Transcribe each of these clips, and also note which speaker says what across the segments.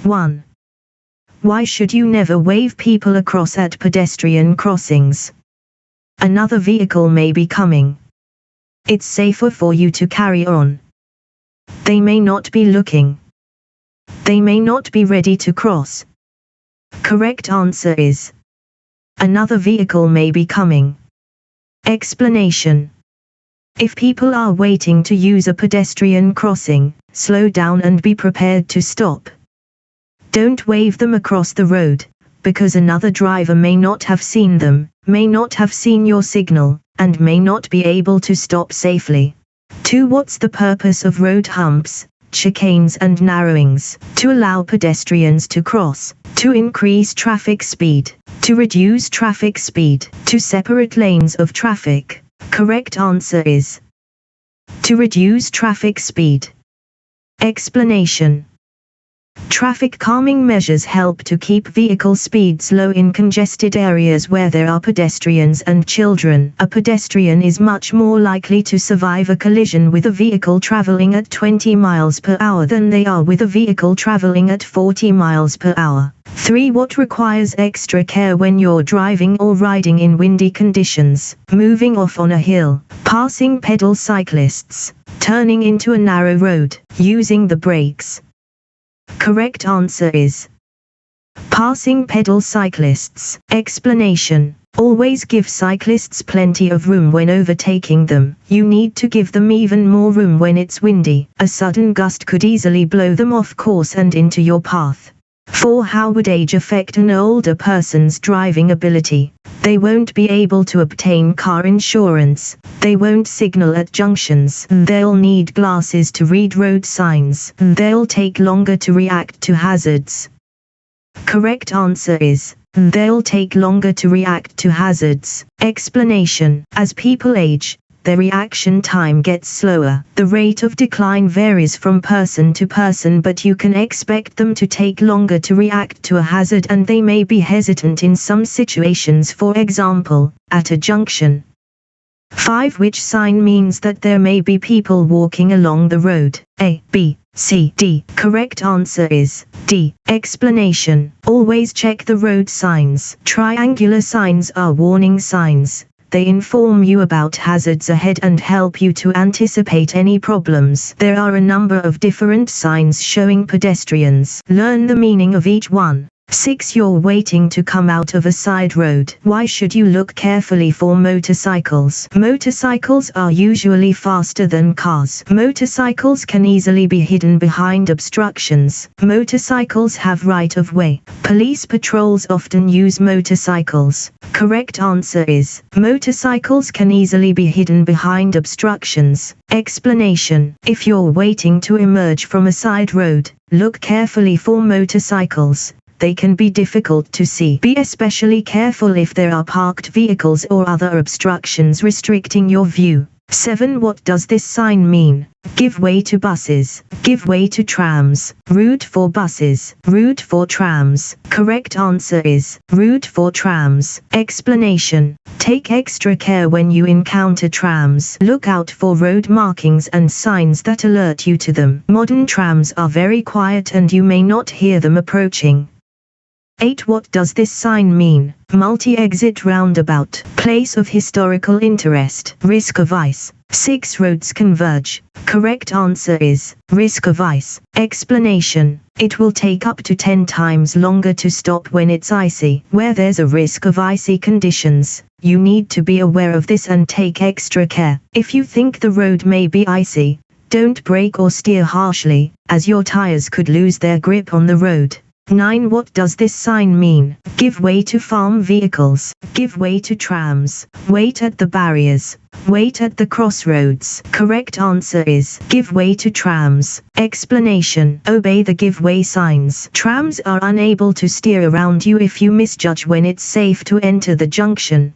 Speaker 1: 1. Why should you never wave people across at pedestrian crossings? Another vehicle may be coming. It's safer for you to carry on. They may not be looking. They may not be ready to cross. Correct answer is: another vehicle may be coming. Explanation. If people are waiting to use a pedestrian crossing, slow down and be prepared to stop. Don't wave them across the road, because another driver may not have seen them, may not have seen your signal, and may not be able to stop safely. 2. What's the purpose of road humps, chicanes and narrowings? To allow pedestrians to cross, to increase traffic speed, to reduce traffic speed, to separate lanes of traffic. Correct answer is: to reduce traffic speed. Explanation. Traffic calming measures help to keep vehicle speeds low in congested areas where there are pedestrians and children. A pedestrian is much more likely to survive a collision with a vehicle traveling at 20 miles per hour than they are with a vehicle traveling at 40 miles per hour. 3. What requires extra care when you're driving or riding in windy conditions? Moving off on a hill, passing pedal cyclists, turning into a narrow road, using the brakes. Correct answer is: passing pedal cyclists. Explanation. Always give cyclists plenty of room when overtaking them. You need to give them even more room when it's windy. A sudden gust could easily blow them off course and into your path. 4. How would age affect an older person's driving ability? They won't be able to obtain car insurance. They won't signal at junctions. They'll need glasses to read road signs. They'll take longer to react to hazards. Correct answer is: they'll take longer to react to hazards. Explanation. As people age, their reaction time gets slower. The rate of decline varies from person to person, but you can expect them to take longer to react to a hazard, and they may be hesitant in some situations, for example, at a junction. 5. Which sign means that there may be people walking along the road? A, B, C, D. Correct answer is D. Explanation. Always check the road signs. Triangular signs are warning signs. They inform you about hazards ahead and help you to anticipate any problems. There are a number of different signs showing pedestrians. Learn the meaning of each one. 6. You're waiting to come out of a side road. Why should you look carefully for motorcycles? Motorcycles are usually faster than cars. Motorcycles can easily be hidden behind obstructions. Motorcycles have right of way. Police patrols often use motorcycles. Correct answer is: motorcycles can easily be hidden behind obstructions. Explanation. If you're waiting to emerge from a side road, look carefully for motorcycles. They can be difficult to see. Be especially careful if there are parked vehicles or other obstructions restricting your view. 7. What does this sign mean? Give way to buses. Give way to trams. Route for buses. Route for trams. Correct answer is route for trams. Explanation. Take extra care when you encounter trams. Look out for road markings and signs that alert you to them. Modern trams are very quiet and you may not hear them approaching. 8. What does this sign mean? Multi-exit roundabout. Place of historical interest. Risk of ice. 6. Roads converge. Correct answer is risk of ice. Explanation. It will take up to 10 times longer to stop when it's icy. Where there's a risk of icy conditions, you need to be aware of this and take extra care. If you think the road may be icy, don't brake or steer harshly, as your tires could lose their grip on the road. 9. What does this sign mean? Give way to farm vehicles. Give way to trams. Wait at the barriers. Wait at the crossroads. Correct answer is give way to trams. Explanation. Obey the give way signs. Trams are unable to steer around you if you misjudge when it's safe to enter the junction.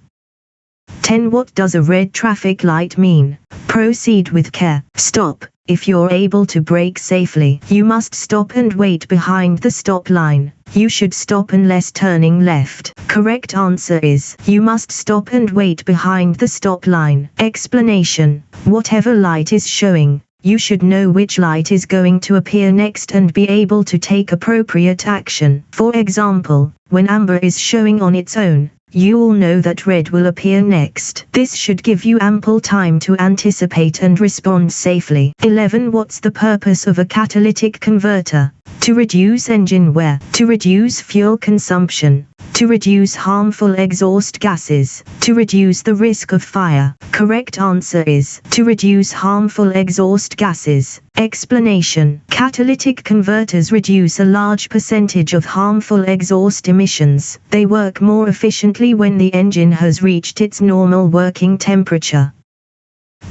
Speaker 1: 10. What does a red traffic light mean? Proceed with care. Stop. If you're able to brake safely, you must stop and wait behind the stop line. You should stop unless turning left. Correct answer is you must stop and wait behind the stop line. Explanation. Whatever light is showing, You should know which light is going to appear next and be able to take appropriate action. For example, when amber is showing on its own, you will know that red will appear next. This should give you ample time to anticipate and respond safely. 11. What's the purpose of a catalytic converter? To reduce engine wear, to reduce fuel consumption, to reduce harmful exhaust gases, to reduce the risk of fire. Correct answer is to reduce harmful exhaust gases. Explanation: catalytic converters reduce a large percentage of harmful exhaust emissions. They work more efficiently when the engine has reached its normal working temperature.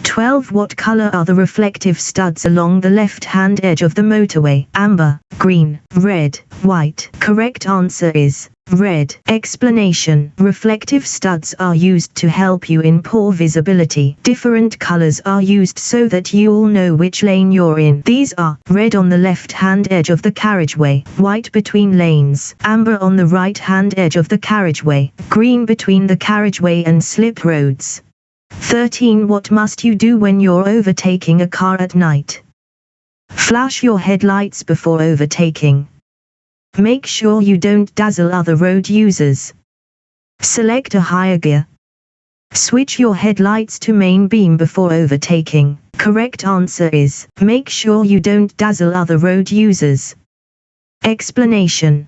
Speaker 1: 12. What color are the reflective studs along the left-hand edge of the motorway? Amber, green, red, white. Correct answer is red. Explanation: reflective studs are used to help you in poor visibility. Different colors are used so that you'll know which lane you're in. These are red on the left-hand edge of the carriageway, white between lanes, amber on the right-hand edge of the carriageway, green between the carriageway and slip roads. 13. What must you do when you're overtaking a car at night? Flash your headlights before overtaking. Make sure you don't dazzle other road users. Select a higher gear. Switch your headlights to main beam before overtaking. Correct answer is make sure you don't dazzle other road users. Explanation: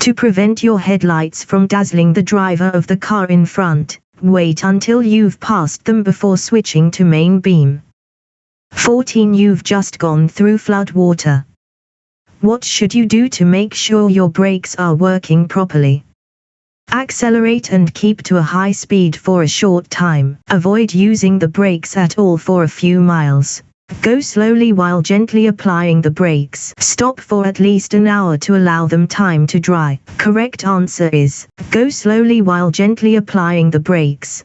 Speaker 1: to prevent your headlights from dazzling the driver of the car in front, wait until you've passed them before switching to main beam. 14. You've just gone through flood water. What should you do to make sure your brakes are working properly? Accelerate and keep to a high speed for a short time. Avoid using the brakes at all for a few miles. Go slowly while gently applying the brakes. Stop for at least an hour to allow them time to dry. Correct answer is go slowly while gently applying the brakes.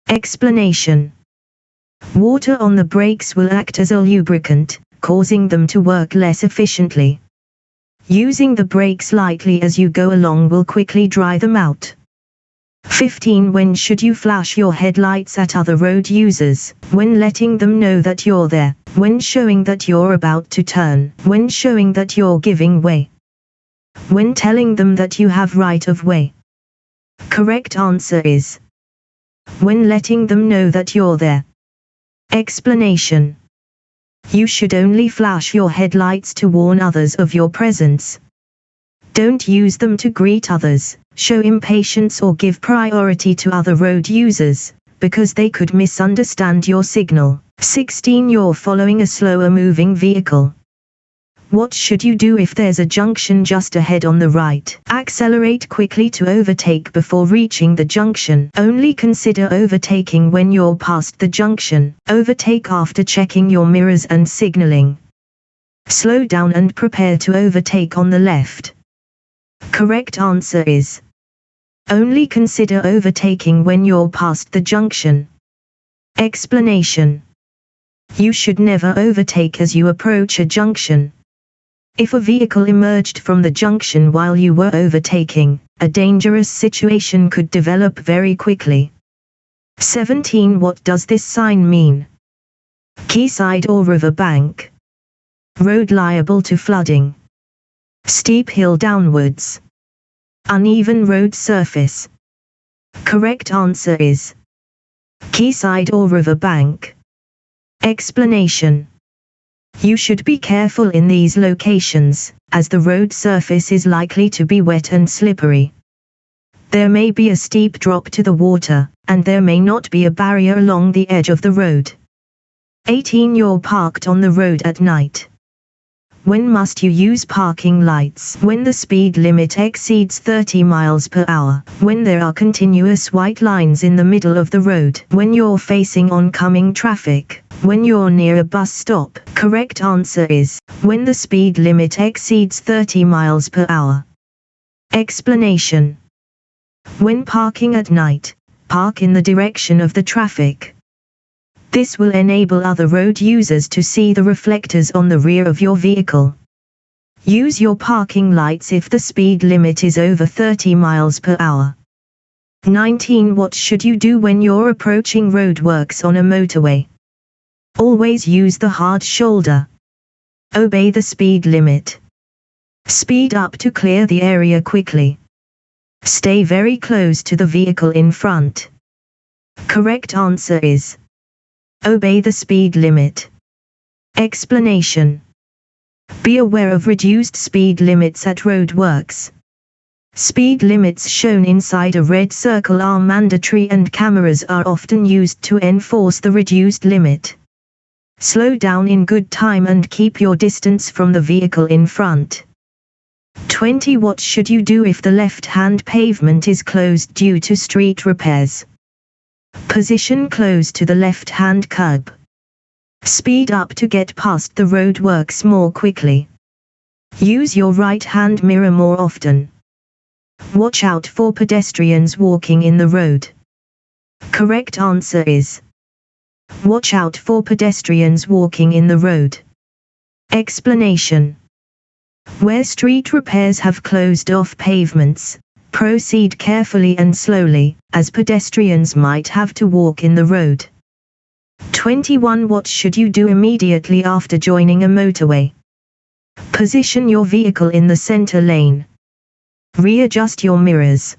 Speaker 1: Explanation: water on the brakes will act as a lubricant, causing them to work less efficiently. Using the brakes lightly as you go along will quickly dry them out. 15. When should you flash your headlights at other road users? When letting them know that you're there, when showing that you're about to turn, when showing that you're giving way, when telling them that you have right of way. Correct answer is when letting them know that you're there. Explanation: you should only flash your headlights to warn others of your presence. Don't use them to greet others, show impatience or give priority to other road users, because they could misunderstand your signal. 16. You're following a slower moving vehicle. What should you do if there's a junction just ahead on the right? Accelerate quickly to overtake before reaching the junction. Only consider overtaking when you're past the junction. Overtake after checking your mirrors and signaling. Slow down and prepare to overtake on the left. Correct answer is only consider overtaking when you're past the junction. Explanation: you should never overtake as you approach a junction. If a vehicle emerged from the junction while you were overtaking, a dangerous situation could develop very quickly. 17. What does this sign mean? Quayside or river bank. Road liable to flooding. Steep hill downwards. Uneven road surface. Correct answer is quayside or river bank. Explanation: you should be careful in these locations, as the road surface is likely to be wet and slippery. There may be a steep drop to the water, and there may not be a barrier along the edge of the road. 18. You're parked on the road at night. When must you use parking lights? When the speed limit exceeds 30 miles per hour. When there are continuous white lines in the middle of the road. When you're facing oncoming traffic. When you're near a bus stop. Correct answer is when the speed limit exceeds 30 miles per hour. Explanation: when parking at night, park in the direction of the traffic. This will enable other road users to see the reflectors on the rear of your vehicle. Use your parking lights if the speed limit is over 30 miles per hour. 19. What should you do when you're approaching roadworks on a motorway? Always use the hard shoulder. Obey the speed limit. Speed up to clear the area quickly. Stay very close to the vehicle in front. Correct answer is obey the speed limit. Explanation. Be aware of reduced speed limits at roadworks. Speed limits shown inside a red circle are mandatory and cameras are often used to enforce the reduced limit. Slow down in good time and keep your distance from the vehicle in front. 20. What should you do if the left-hand pavement is closed due to street repairs? Position close to the left-hand curb. Speed up to get past the roadworks more quickly. Use your right-hand mirror more often. Watch out for pedestrians walking in the road. Correct answer is watch out for pedestrians walking in the road. Explanation. Where street repairs have closed off pavements, proceed carefully and slowly, as pedestrians might have to walk in the road. 21. What should you do immediately after joining a motorway? Position your vehicle in the center lane. Readjust your mirrors.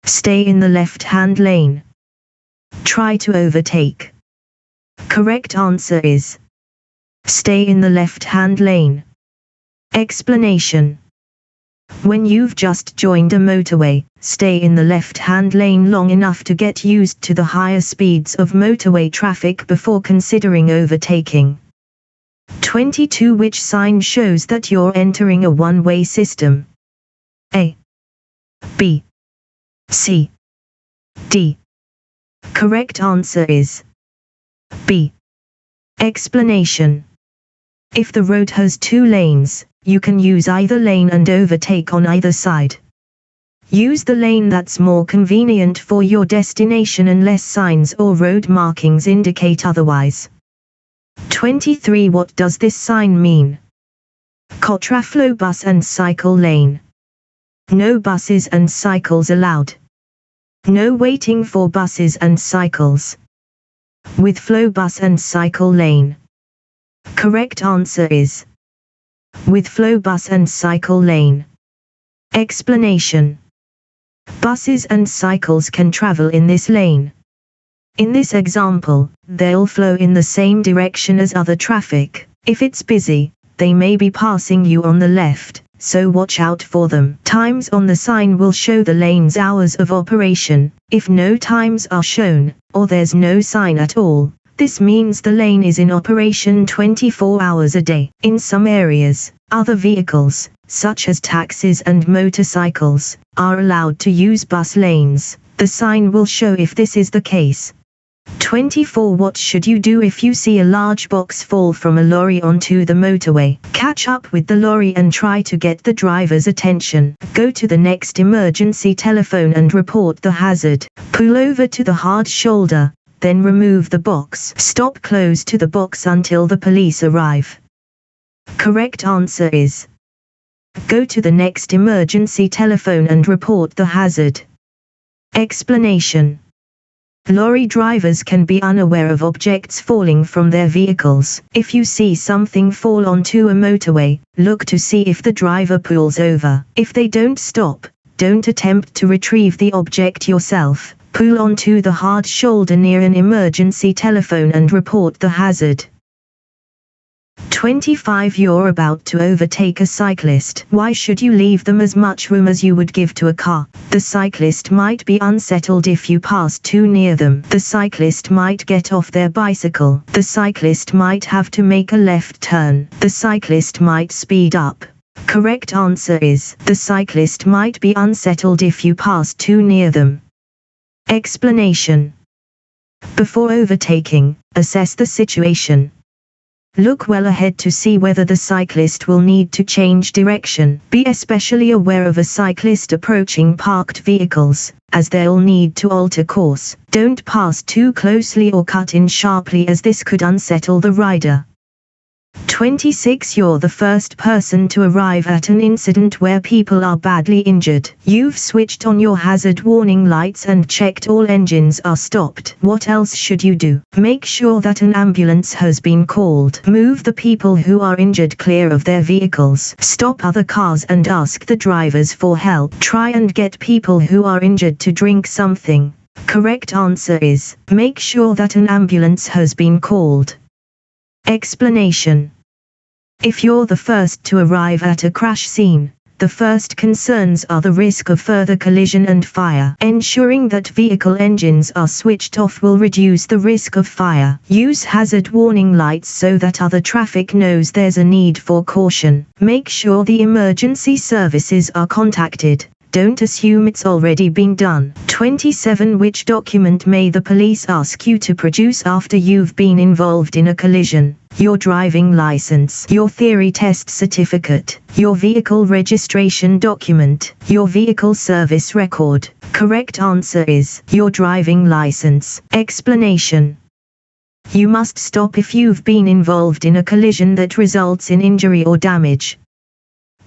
Speaker 1: Stay in the left-hand lane. Try to overtake. Correct answer is stay in the left-hand lane. Explanation. When you've just joined a motorway, stay in the left-hand lane long enough to get used to the higher speeds of motorway traffic before considering overtaking. 22. Which sign shows that you're entering a one-way system? A, B, C, D. Correct answer is B. Explanation. If the road has two lanes, you can use either lane and overtake on either side. Use the lane that's more convenient for your destination unless signs or road markings indicate otherwise. 23. What does this sign mean? Contraflow bus and cycle lane. No buses and cycles allowed. No waiting for buses and cycles. With flow bus and cycle lane. Correct answer is with flow bus and cycle lane. Explanation. Buses and cycles can travel in this lane. In this example, they'll flow in the same direction as other traffic. If it's busy, they may be passing you on the left, so watch out for them. Times on the sign will show the lane's hours of operation. If no times are shown, or there's no sign at all, this means the lane is in operation 24 hours a day. In some areas, other vehicles, such as taxis and motorcycles, are allowed to use bus lanes. The sign will show if this is the case. 24. What should you do if you see a large box fall from a lorry onto the motorway? Catch up with the lorry and try to get the driver's attention. Go to the next emergency telephone and report the hazard. Pull over to the hard shoulder, then remove the box. Stop close to the box until the police arrive. Correct answer is go to the next emergency telephone and report the hazard. Explanation. Lorry drivers can be unaware of objects falling from their vehicles. If you see something fall onto a motorway, look to see if the driver pulls over. If they don't stop, don't attempt to retrieve the object yourself. Pull onto the hard shoulder near an emergency telephone and report the hazard. 25. You're about to overtake a cyclist. Why should you leave them as much room as you would give to a car? The cyclist might be unsettled if you pass too near them. The cyclist might get off their bicycle. The cyclist might have to make a left turn. The cyclist might speed up. Correct answer is the cyclist might be unsettled if you pass too near them. Explanation. Before overtaking, assess the situation. Look well ahead to see whether the cyclist will need to change direction. Be especially aware of a cyclist approaching parked vehicles, as they'll need to alter course. Don't pass too closely or cut in sharply as this could unsettle the rider. 26. You're the first person to arrive at an incident where people are badly injured. You've switched on your hazard warning lights and checked all engines are stopped. What else should you do? Make sure that an ambulance has been called. Move the people who are injured clear of their vehicles. Stop other cars and ask the drivers for help. Try and get people who are injured to drink something. Correct answer is, make sure that an ambulance has been called. Explanation. If you're the first to arrive at a crash scene, the first concerns are the risk of further collision and fire. Ensuring that vehicle engines are switched off will reduce the risk of fire. Use hazard warning lights so that other traffic knows there's a need for caution. Make sure the emergency services are contacted. Don't assume it's already been done. 27. Which document may the police ask you to produce after you've been involved in a collision? Your driving license, your theory test certificate, your vehicle registration document, your vehicle service record. Correct answer is, your driving license. Explanation. You must stop if you've been involved in a collision that results in injury or damage.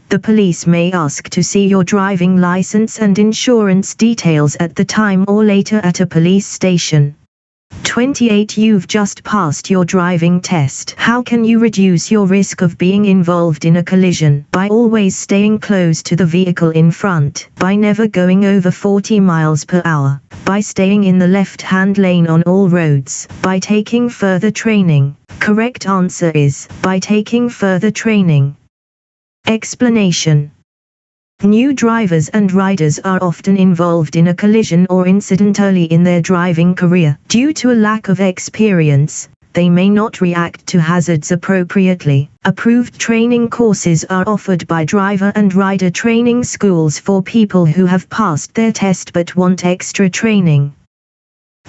Speaker 1: The police may ask to see your driving license and insurance details at the time or later at a police station. 28. You've just passed your driving test. How can you reduce your risk of being involved in a collision? By always staying close to the vehicle in front. By never going over 40 miles per hour. By staying in the left-hand lane on all roads. By taking further training. Correct answer is, by taking further training. Explanation. New drivers and riders are often involved in a collision or incident early in their driving career. Due to a lack of experience, they may not react to hazards appropriately. Approved training courses are offered by driver and rider training schools for people who have passed their test but want extra training.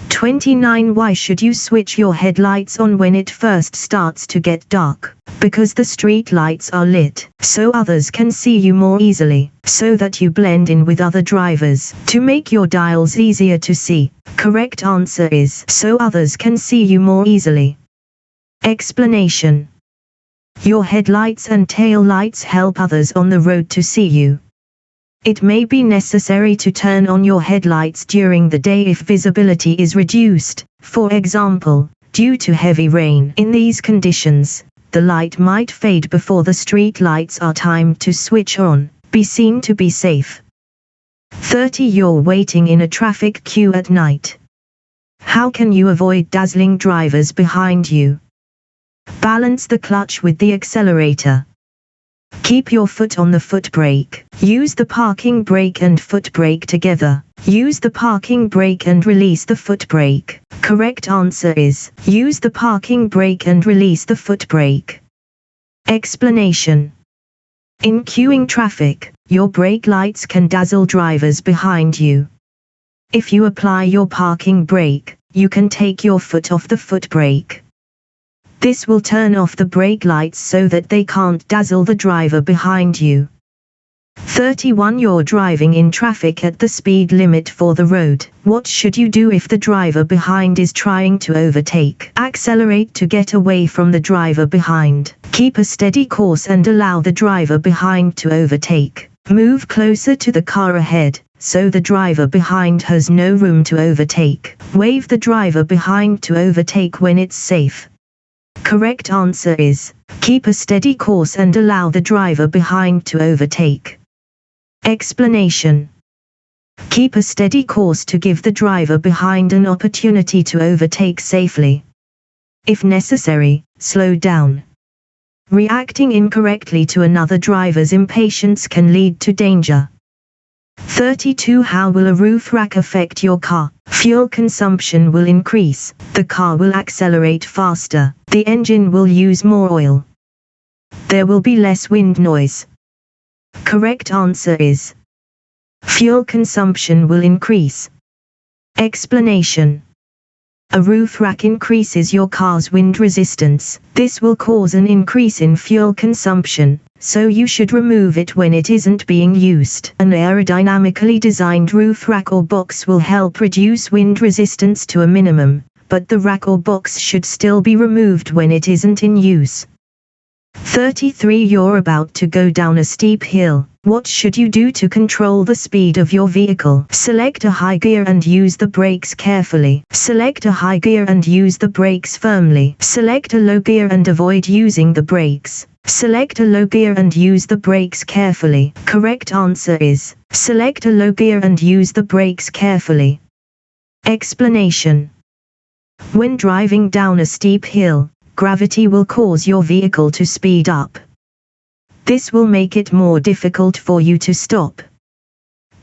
Speaker 1: 29. Why should you switch your headlights on when it first starts to get dark? Because the street lights are lit, so others can see you more easily, so that you blend in with other drivers, to make your dials easier to see. Correct answer is, so others can see you more easily. Explanation. Your headlights and tail lights help others on the road to see you. It may be necessary to turn on your headlights during the day if visibility is reduced, for example, due to heavy rain. In these conditions, the light might fade before the street lights are timed to switch on. Be seen to be safe. 30. You're waiting in a traffic queue at night. How can you avoid dazzling drivers behind you? Balance the clutch with the accelerator. Keep your foot on the foot brake. Use the parking brake and foot brake together. Use the parking brake and release the foot brake. Correct answer is, use the parking brake and release the foot brake. Explanation. In queuing traffic, your brake lights can dazzle drivers behind you. If you apply your parking brake, you can take your foot off the foot brake. This will turn off the brake lights so that they can't dazzle the driver behind you. 31. You're driving in traffic at the speed limit for the road. What should you do if the driver behind is trying to overtake? Accelerate to get away from the driver behind. Keep a steady course and allow the driver behind to overtake. Move closer to the car ahead, so the driver behind has no room to overtake. Wave the driver behind to overtake when it's safe. Correct answer is, keep a steady course and allow the driver behind to overtake. Explanation. Keep a steady course to give the driver behind an opportunity to overtake safely. If necessary, slow down. Reacting incorrectly to another driver's impatience can lead to danger. 32. How will a roof rack affect your car? Fuel consumption will increase, the car will accelerate faster, the engine will use more oil. There will be less wind noise. Correct answer is, fuel consumption will increase. Explanation. A roof rack increases your car's wind resistance. This will cause an increase in fuel consumption, so you should remove it when it isn't being used. An aerodynamically designed roof rack or box will help reduce wind resistance to a minimum, but the rack or box should still be removed when it isn't in use. 33. You're about to go down a steep hill. What should you do to control the speed of your vehicle? Select a high gear and use the brakes carefully. Select a high gear and use the brakes firmly. Select a low gear and avoid using the brakes. Select a low gear and use the brakes carefully. Correct answer is, select a low gear and use the brakes carefully. Explanation. When driving down a steep hill, gravity will cause your vehicle to speed up. This will make it more difficult for you to stop.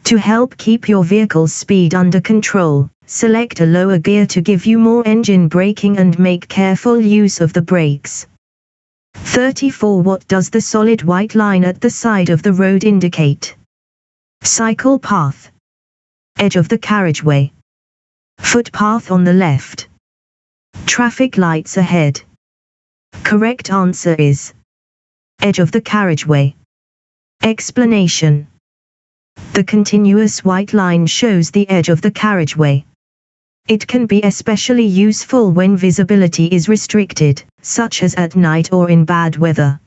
Speaker 1: To help keep your vehicle's speed under control, select a lower gear to give you more engine braking and make careful use of the brakes. 34. What does the solid white line at the side of the road indicate? Cycle path. Edge of the carriageway. Footpath on the left. Traffic lights ahead. Correct answer is edge of the carriageway. Explanation. The continuous white line shows the edge of the carriageway. It can be especially useful when visibility is restricted, such as at night or in bad weather.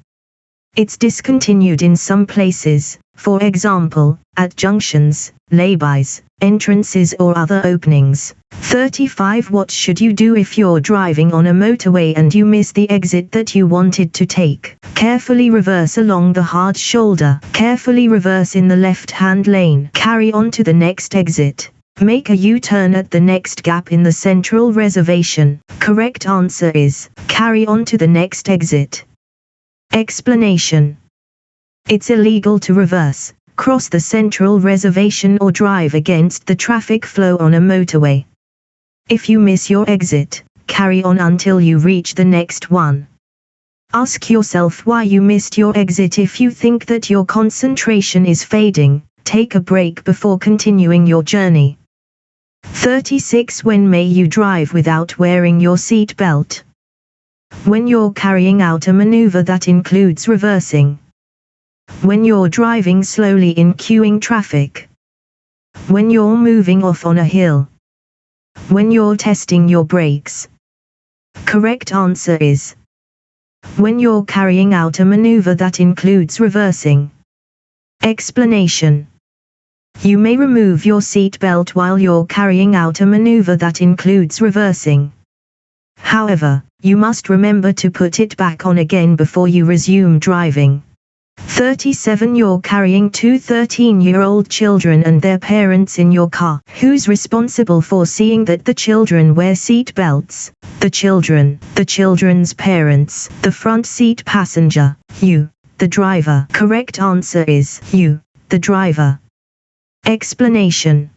Speaker 1: It's discontinued in some places, for example, at junctions, laybys, entrances or other openings. 35. What should you do if you're driving on a motorway and you miss the exit that you wanted to take? Carefully reverse along the hard shoulder. Carefully reverse in the left-hand lane. Carry on to the next exit. Make a U-turn at the next gap in the central reservation. Correct answer is, carry on to the next exit. Explanation. It's illegal to reverse, cross the central reservation or drive against the traffic flow on a motorway. If you miss your exit, carry on until you reach the next one. Ask yourself why you missed your exit. If you think that your concentration is fading, take a break before continuing your journey. 36. When may you drive without wearing your seat belt? When you're carrying out a maneuver that includes reversing. When you're driving slowly in queuing traffic. When you're moving off on a hill. When you're testing your brakes. Correct answer is when you're carrying out a maneuver that includes reversing. Explanation. You may remove your seat belt while you're carrying out a maneuver that includes reversing. However, you must remember to put it back on again before you resume driving. 37. You're carrying two 13-year-old children and their parents in your car. Who's responsible for seeing that the children wear seat belts? The children, the children's parents, the front seat passenger, you, the driver. Correct answer is you, the driver. Explanation.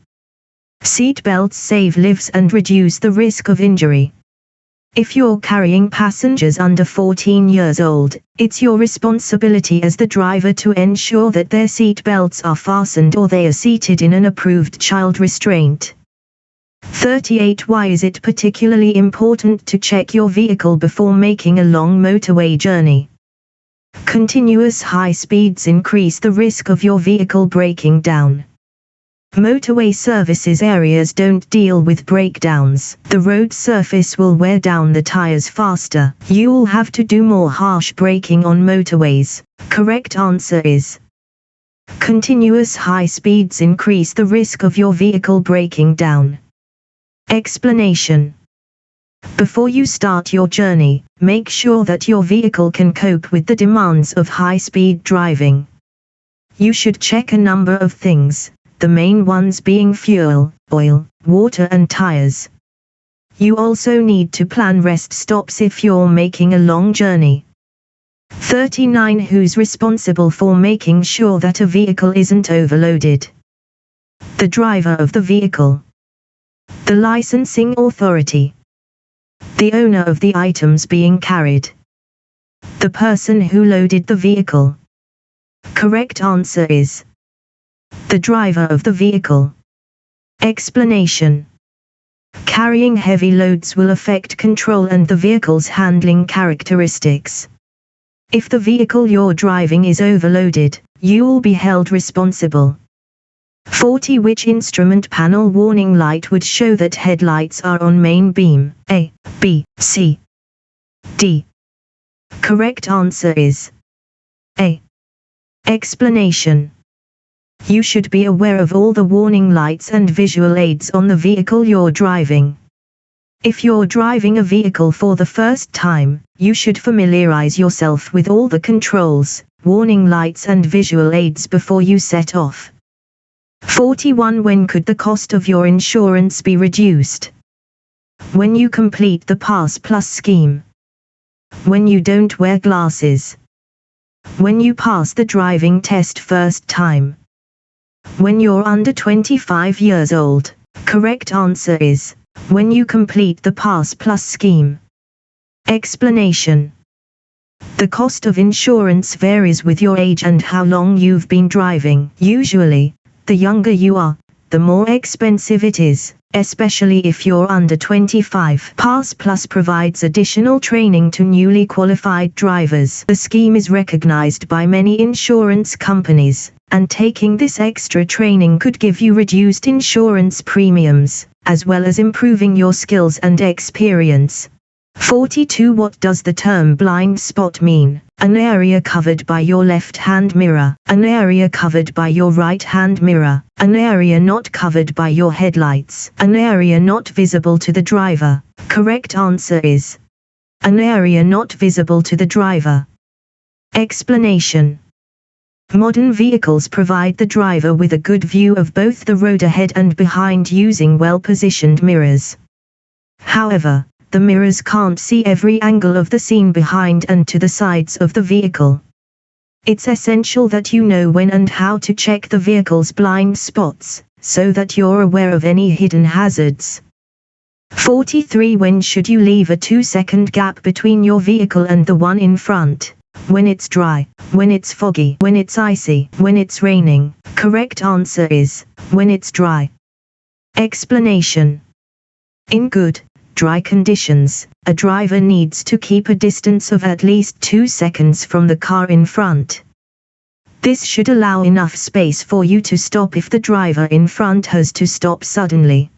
Speaker 1: Seat belts save lives and reduce the risk of injury. If you're carrying passengers under 14 years old, it's your responsibility as the driver to ensure that their seat belts are fastened or they are seated in an approved child restraint. 38. Why is it particularly important to check your vehicle before making a long motorway journey? Continuous high speeds increase the risk of your vehicle breaking down. Motorway services areas don't deal with breakdowns. The road surface will wear down the tires faster. You'll have to do more harsh braking on motorways. Correct answer is continuous high speeds increase the risk of your vehicle breaking down. Explanation. Before you start your journey, make sure that your vehicle can cope with the demands of high-speed driving. You should check a number of things, the main ones being fuel, oil, water and tires. You also need to plan rest stops if you're making a long journey. 39. Who's responsible for making sure that a vehicle isn't overloaded? The driver of the vehicle. The licensing authority. The owner of the items being carried. The person who loaded the vehicle. Correct answer is the driver of the vehicle. Explanation. Carrying heavy loads will affect control and the vehicle's handling characteristics. If the vehicle you're driving is overloaded, you will be held responsible. 40. Which instrument panel warning light would show that headlights are on main beam? A, B, C, D. Correct answer is A. Explanation. You should be aware of all the warning lights and visual aids on the vehicle you're driving. If you're driving a vehicle for the first time, you should familiarize yourself with all the controls, warning lights and visual aids before you set off. 41. When could the cost of your insurance be reduced? When you complete the Pass Plus scheme. When you don't wear glasses. When you pass the driving test first time. When you're under 25 years old. Correct answer is when you complete the Pass Plus scheme. Explanation. The cost of insurance varies with your age and how long you've been driving. Usually, the younger you are, the more expensive it is, especially if you're under 25. Pass Plus provides additional training to newly qualified drivers. The scheme is recognized by many insurance companies, and taking this extra training could give you reduced insurance premiums, as well as improving your skills and experience. 42. What does the term blind spot mean? An area covered by your left-hand mirror, an area covered by your right-hand mirror, an area not covered by your headlights, an area not visible to the driver. Correct answer is an area not visible to the driver. Explanation. Modern vehicles provide the driver with a good view of both the road ahead and behind using well-positioned mirrors. However, the mirrors can't see every angle of the scene behind and to the sides of the vehicle. It's essential that you know when and how to check the vehicle's blind spots, so that you're aware of any hidden hazards. 43. When should you leave a 2-second gap between your vehicle and the one in front? When it's dry, when it's foggy, when it's icy, when it's raining. Correct answer is when it's dry. Explanation. In good, dry conditions, a driver needs to keep a distance of at least 2 seconds from the car in front. This should allow enough space for you to stop if the driver in front has to stop suddenly.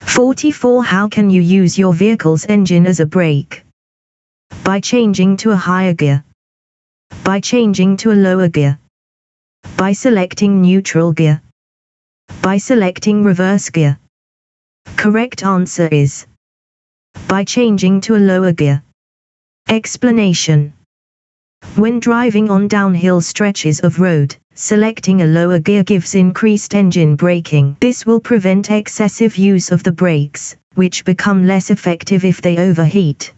Speaker 1: 44. How can you use your vehicle's engine as a brake? By changing to a higher gear. By changing to a lower gear. By selecting neutral gear. By selecting reverse gear. Correct answer is by changing to a lower gear. Explanation. When driving on downhill stretches of road, selecting a lower gear gives increased engine braking. This will prevent excessive use of the brakes, which become less effective if they overheat.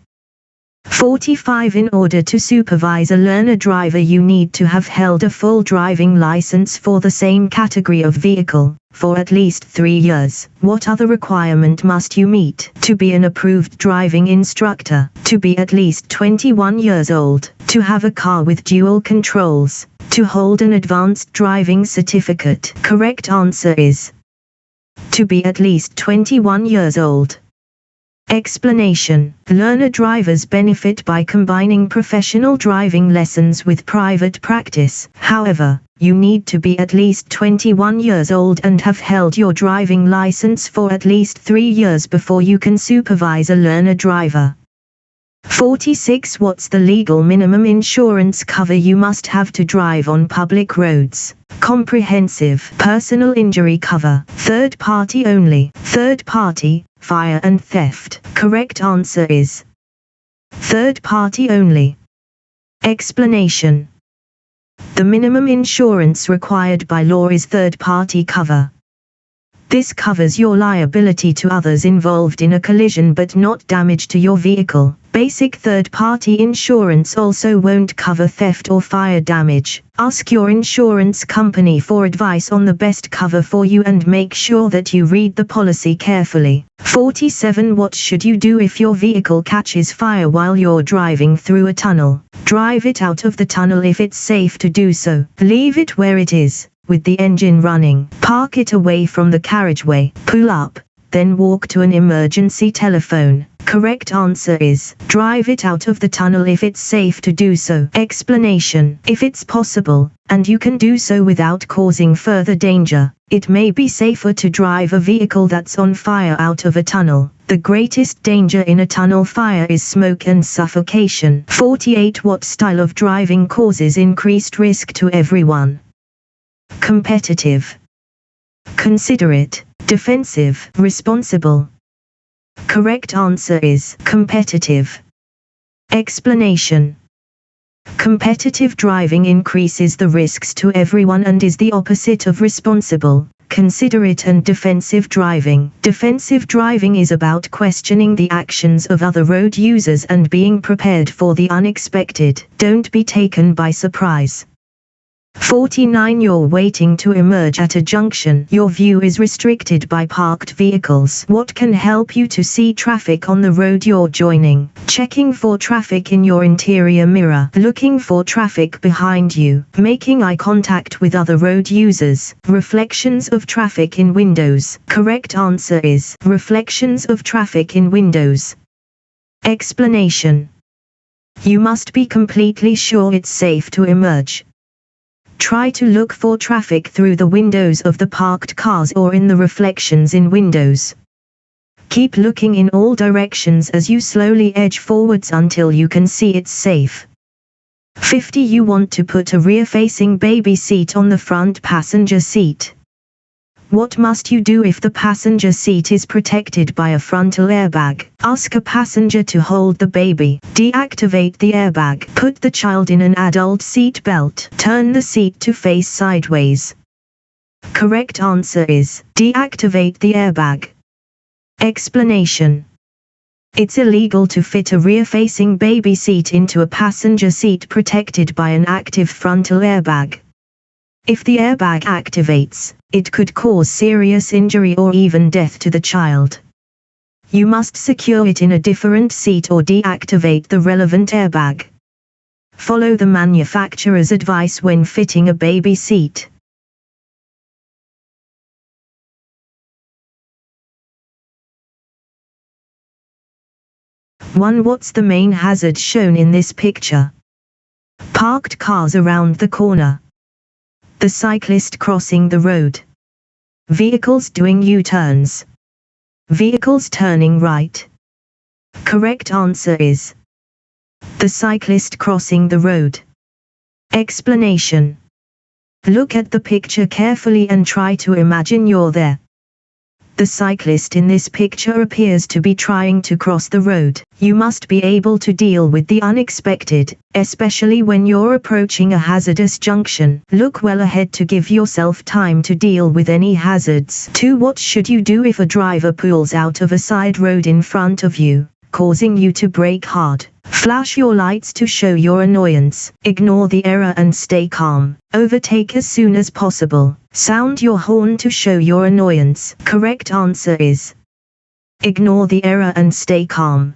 Speaker 1: 45. In order to supervise a learner driver, you need to have held a full driving license for the same category of vehicle for at least 3 years. What other requirement must you meet? To be an approved driving instructor, to be at least 21 years old, to have a car with dual controls, to hold an advanced driving certificate. Correct answer is to be at least 21 years old. Explanation. Learner drivers benefit by combining professional driving lessons with private practice. However, you need to be at least 21 years old and have held your driving license for at least 3 years before you can supervise a learner driver. 46. What's the legal minimum insurance cover you must have to drive on public roads? Comprehensive personal injury cover, third party only, third party, fire and theft. Correct answer is third party only. Explanation. The minimum insurance required by law is third party cover. This covers your liability to others involved in a collision but not damage to your vehicle. Basic third-party insurance also won't cover theft or fire damage. Ask your insurance company for advice on the best cover for you and make sure that you read the policy carefully. 47. What should you do if your vehicle catches fire while you're driving through a tunnel? Drive it out of the tunnel if it's safe to do so. Leave it where it is, with the engine running. Park it away from the carriageway. Pull up, then walk to an emergency telephone. Correct answer is, drive it out of the tunnel if it's safe to do so. Explanation. If it's possible, and you can do so without causing further danger, it may be safer to drive a vehicle that's on fire out of a tunnel. The greatest danger in a tunnel fire is smoke and suffocation. 48. What style of driving causes increased risk to everyone? Competitive, considerate, defensive, responsible. Correct answer is competitive. Explanation. Competitive driving increases the risks to everyone and is the opposite of responsible, considerate and defensive driving. Defensive driving is about questioning the actions of other road users and being prepared for the unexpected. Don't be taken by surprise. 49. You're waiting to emerge at a junction. Your view is restricted by parked vehicles. What can help you to see traffic on the road you're joining? Checking for traffic in your interior mirror. Looking for traffic behind you. Making eye contact with other road users. Reflections of traffic in windows. Correct answer is reflections of traffic in windows. Explanation. You must be completely sure it's safe to emerge. Try to look for traffic through the windows of the parked cars or in the reflections in windows. Keep looking in all directions as you slowly edge forwards until you can see it's safe. 50. You want to put a rear-facing baby seat on the front passenger seat. What must you do if the passenger seat is protected by a frontal airbag? Ask a passenger to hold the baby. Deactivate the airbag. Put the child in an adult seat belt. Turn the seat to face sideways. Correct answer is deactivate the airbag. Explanation. It's illegal to fit a rear-facing baby seat into a passenger seat protected by an active frontal airbag. If the airbag activates, it could cause serious injury or even death to the child. You must secure it in a different seat or deactivate the relevant airbag. Follow the manufacturer's advice when fitting a baby seat. What's the main hazard shown in this picture? Parked cars around the corner. The cyclist crossing the road. Vehicles doing U-turns. Vehicles turning right. Correct answer is the cyclist crossing the road. Explanation. Look at the picture carefully and try to imagine you're there. The cyclist in this picture appears to be trying to cross the road. You must be able to deal with the unexpected, especially when you're approaching a hazardous junction. Look well ahead to give yourself time to deal with any hazards. 2. What should you do if a driver pulls out of a side road in front of you, causing you to brake hard? Flash your lights to show your annoyance. Ignore the error and stay calm. Overtake as soon as possible. Sound your horn to show your annoyance. Correct answer is ignore the error and stay calm.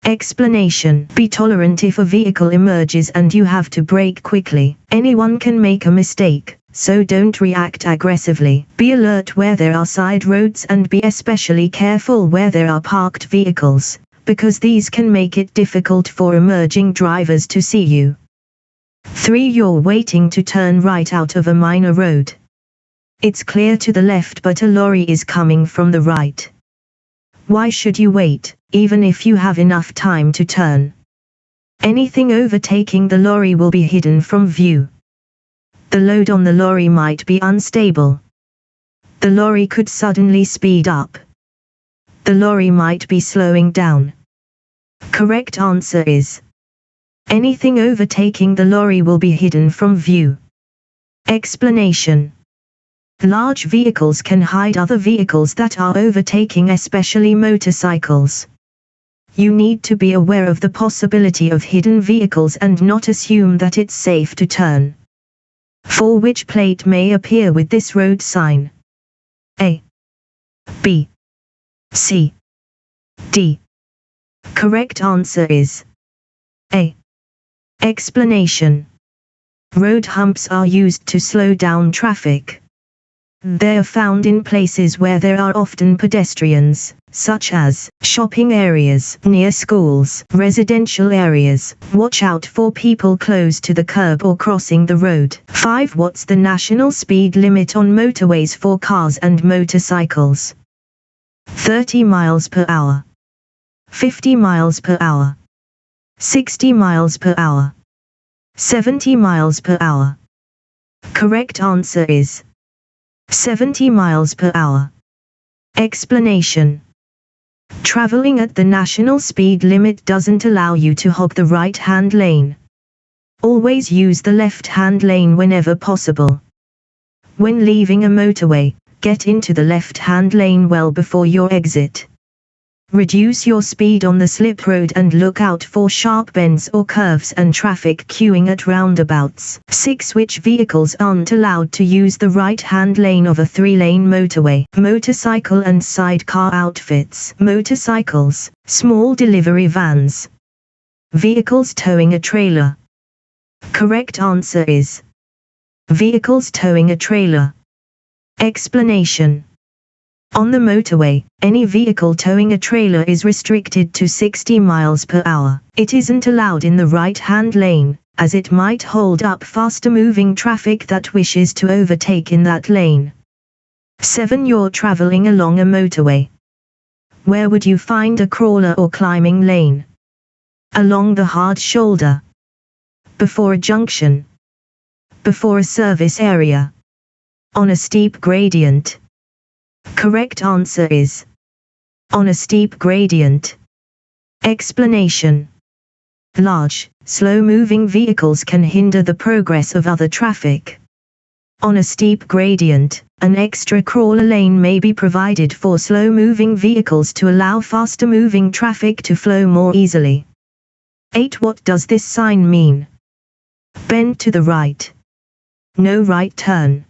Speaker 1: Explanation. Be tolerant if a vehicle emerges and you have to brake quickly. Anyone can make a mistake, so don't react aggressively. Be alert where there are side roads and be especially careful where there are parked vehicles, because these can make it difficult for emerging drivers to see you. 3. You're waiting to turn right out of a minor road. It's clear to the left but a lorry is coming from the right. Why should you wait, even if you have enough time to turn? Anything overtaking the lorry will be hidden from view. The load on the lorry might be unstable. The lorry could suddenly speed up. The lorry might be slowing down. Correct answer is anything overtaking the lorry will be hidden from view. Explanation. Large vehicles can hide other vehicles that are overtaking, especially motorcycles. You need to be aware of the possibility of hidden vehicles and not assume that it's safe to turn. For which plate may appear with this road sign? A, B, C, D. Correct answer is A. Explanation. Road humps are used to slow down traffic. They are found in places where there are often pedestrians, such as shopping areas, near schools, residential areas. Watch out for people close to the curb or crossing the road. 5. What's the national speed limit on motorways for cars and motorcycles? 30 miles per hour, 50 miles per hour, 60 miles per hour, 70 miles per hour. Correct answer is 70 miles per hour. Explanation. Traveling at the national speed limit doesn't allow you to hog the right-hand lane. Always use the left-hand lane whenever possible. When leaving a motorway, get into the left-hand lane well before your exit. Reduce your speed on the slip road and look out for sharp bends or curves and traffic queuing at roundabouts. 6. Which vehicles aren't allowed to use the right-hand lane of a 3-lane motorway? Motorcycle and sidecar outfits. Motorcycles, small delivery vans. Vehicles towing a trailer. Correct answer is vehicles towing a trailer. Explanation. On the motorway, any vehicle towing a trailer is restricted to 60 miles per hour. It isn't allowed in the right-hand lane, as it might hold up faster-moving traffic that wishes to overtake in that lane. 7. You're traveling along a motorway. Where would you find a crawler or climbing lane? Along the hard shoulder. Before a junction. Before a service area. On a steep gradient. Correct answer is on a steep gradient. Explanation. Large, slow-moving vehicles can hinder the progress of other traffic. On a steep gradient, an extra crawler lane may be provided for slow-moving vehicles to allow faster-moving traffic to flow more easily. 8. What does this sign mean? Bend to the right. No right turn.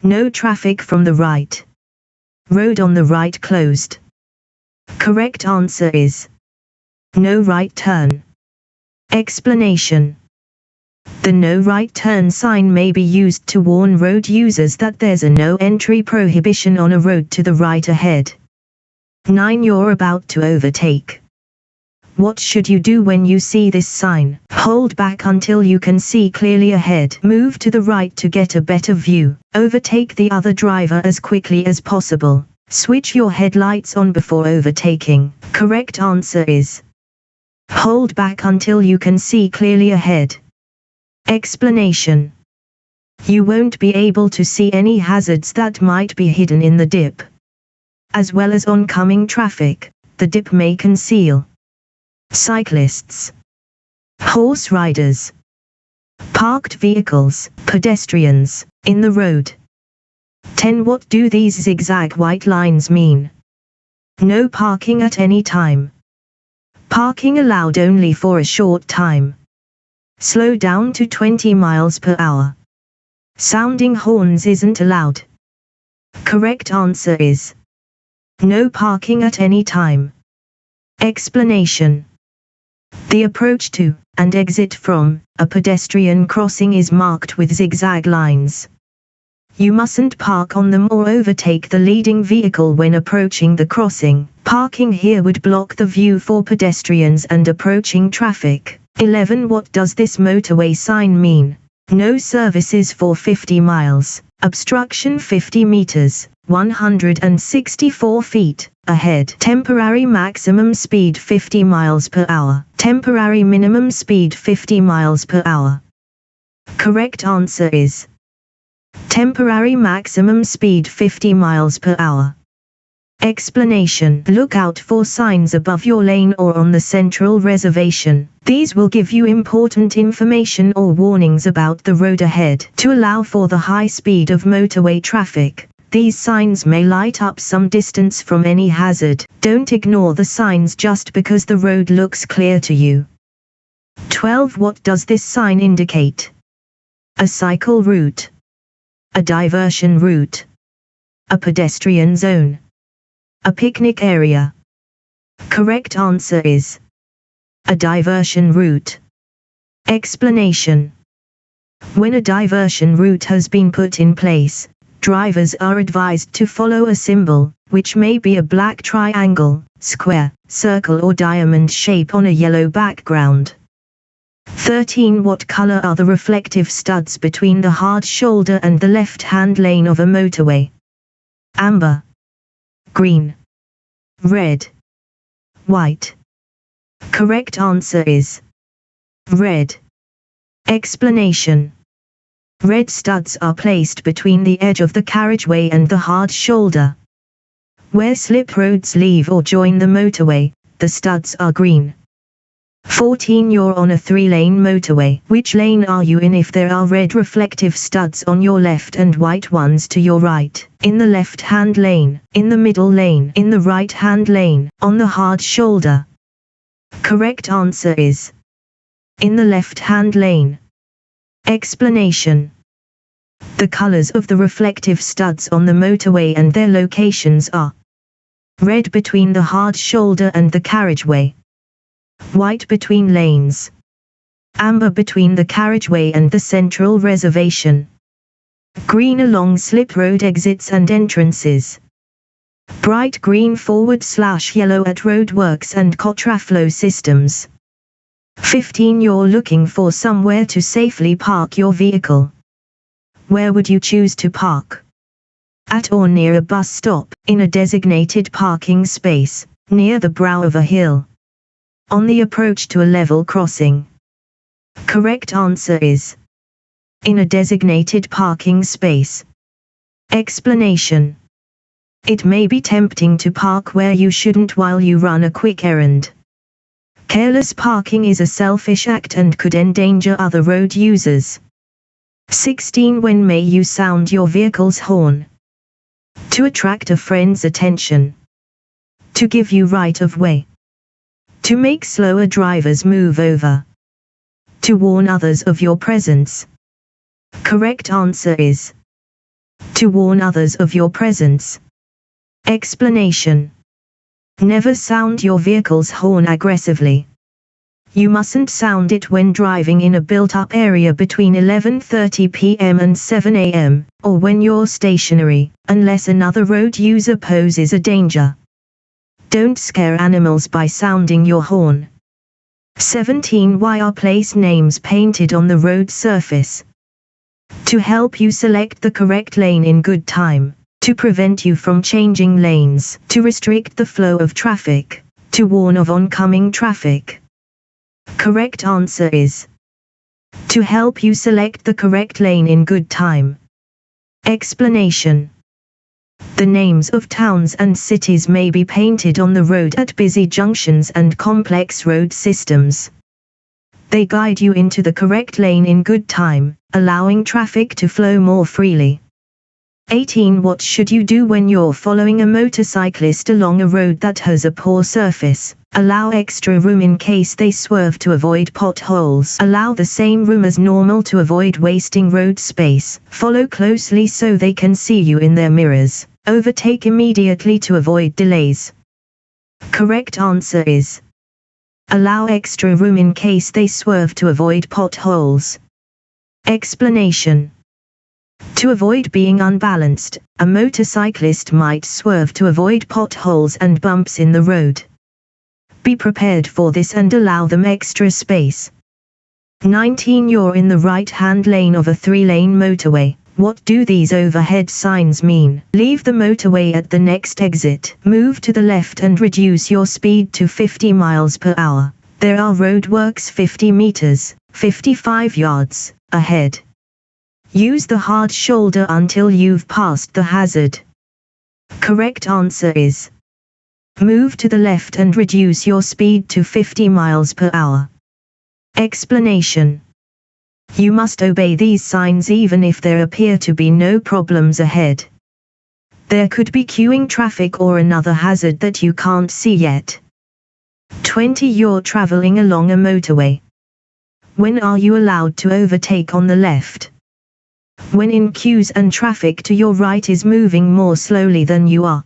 Speaker 1: No traffic from the right. Road on the right closed. Correct answer is no right turn. Explanation. The no right turn sign may be used to warn road users that there's a no entry prohibition on a road to the right ahead. 9. You're about to overtake. What should you do when you see this sign? Hold back until you can see clearly ahead. Move to the right to get a better view. Overtake the other driver as quickly as possible. Switch your headlights on before overtaking. Correct answer is hold back until you can see clearly ahead. Explanation. You won't be able to see any hazards that might be hidden in the dip. As well as oncoming traffic, the dip may conceal cyclists, horse riders, parked vehicles, pedestrians, in the road. 10. What do these zigzag white lines mean? No parking at any time. Parking allowed only for a short time. Slow down to 20 miles per hour. Sounding horns isn't allowed. Correct answer is no parking at any time. Explanation. The approach to, and exit from, a pedestrian crossing is marked with zigzag lines. You mustn't park on them or overtake the leading vehicle when approaching the crossing. Parking here would block the view for pedestrians and approaching traffic. 11. What does this motorway sign mean? No services for 50 miles. Obstruction 50 meters, 164 feet, ahead. Temporary maximum speed 50 miles per hour. Temporary minimum speed 50 miles per hour. Correct answer is temporary maximum speed 50 miles per hour. Explanation. Look out for signs above your lane or on the central reservation. These will give you important information or warnings about the road ahead. To allow for the high speed of motorway traffic, these signs may light up some distance from any hazard. Don't ignore the signs just because the road looks clear to you. 12. What does this sign indicate? A cycle route. A diversion route. A pedestrian zone. A picnic area. Correct answer is a diversion route. Explanation. When a diversion route has been put in place, Drivers are advised to follow a symbol, which may be a black triangle, square, circle or diamond shape on a yellow background. 13. What color are the reflective studs between the hard shoulder and the left-hand lane of a motorway? Amber, green, red, white. Correct answer is red. Explanation. Red studs are placed between the edge of the carriageway and the hard shoulder. Where slip roads leave or join the motorway, the studs are green. 14. You're on a 3-lane motorway. Which lane are you in if there are red reflective studs on your left and white ones to your right? In the left-hand lane, in the middle lane, in the right-hand lane, on the hard shoulder. Correct answer is in the left-hand lane. Explanation. The colors of the reflective studs on the motorway and their locations are red between the hard shoulder and the carriageway, white between lanes, amber between the carriageway and the central reservation, green along slip road exits and entrances, bright green /yellow at roadworks and contraflow systems. 15. You're looking for somewhere to safely park your vehicle. Where would you choose to park? At or near a bus stop, in a designated parking space, near the brow of a hill, on the approach to a level crossing. Correct answer is in a designated parking space. Explanation. It may be tempting to park where you shouldn't while you run a quick errand. Careless parking is a selfish act and could endanger other road users. 16. When may you sound your vehicle's horn? To attract a friend's attention. To give you right of way. To make slower drivers move over. To warn others of your presence. Correct answer is to warn others of your presence. Explanation. Never sound your vehicle's horn aggressively. You mustn't sound it when driving in a built-up area between 11:30 p.m. and 7 a.m., or when you're stationary, unless another road user poses a danger. Don't scare animals by sounding your horn. 17. Why are place names painted on the road surface? To help you select the correct lane in good time. To prevent you from changing lanes, to restrict the flow of traffic, to warn of oncoming traffic. Correct answer is to help you select the correct lane in good time. Explanation. The names of towns and cities may be painted on the road at busy junctions and complex road systems. They guide you into the correct lane in good time, allowing traffic to flow more freely. 18. What should you do when you're following a motorcyclist along a road that has a poor surface? Allow extra room in case they swerve to avoid potholes. Allow the same room as normal to avoid wasting road space. Follow closely so they can see you in their mirrors. Overtake immediately to avoid delays. Correct answer is allow extra room in case they swerve to avoid potholes. Explanation. To avoid being unbalanced, a motorcyclist might swerve to avoid potholes and bumps in the road. Be prepared for this and allow them extra space. 19. You're in the right-hand lane of a 3-lane motorway. What do these overhead signs mean? Leave the motorway at the next exit. Move to the left and reduce your speed to 50 miles per hour. There are roadworks 50 meters, 55 yards, ahead. Use the hard shoulder until you've passed the hazard. Correct answer is move to the left and reduce your speed to 50 miles per hour. Explanation. You must obey these signs even if there appear to be no problems ahead. There could be queuing traffic or another hazard that you can't see yet. 20. You're traveling along a motorway. When are you allowed to overtake on the left? When in queues and traffic to your right is moving more slowly than you are.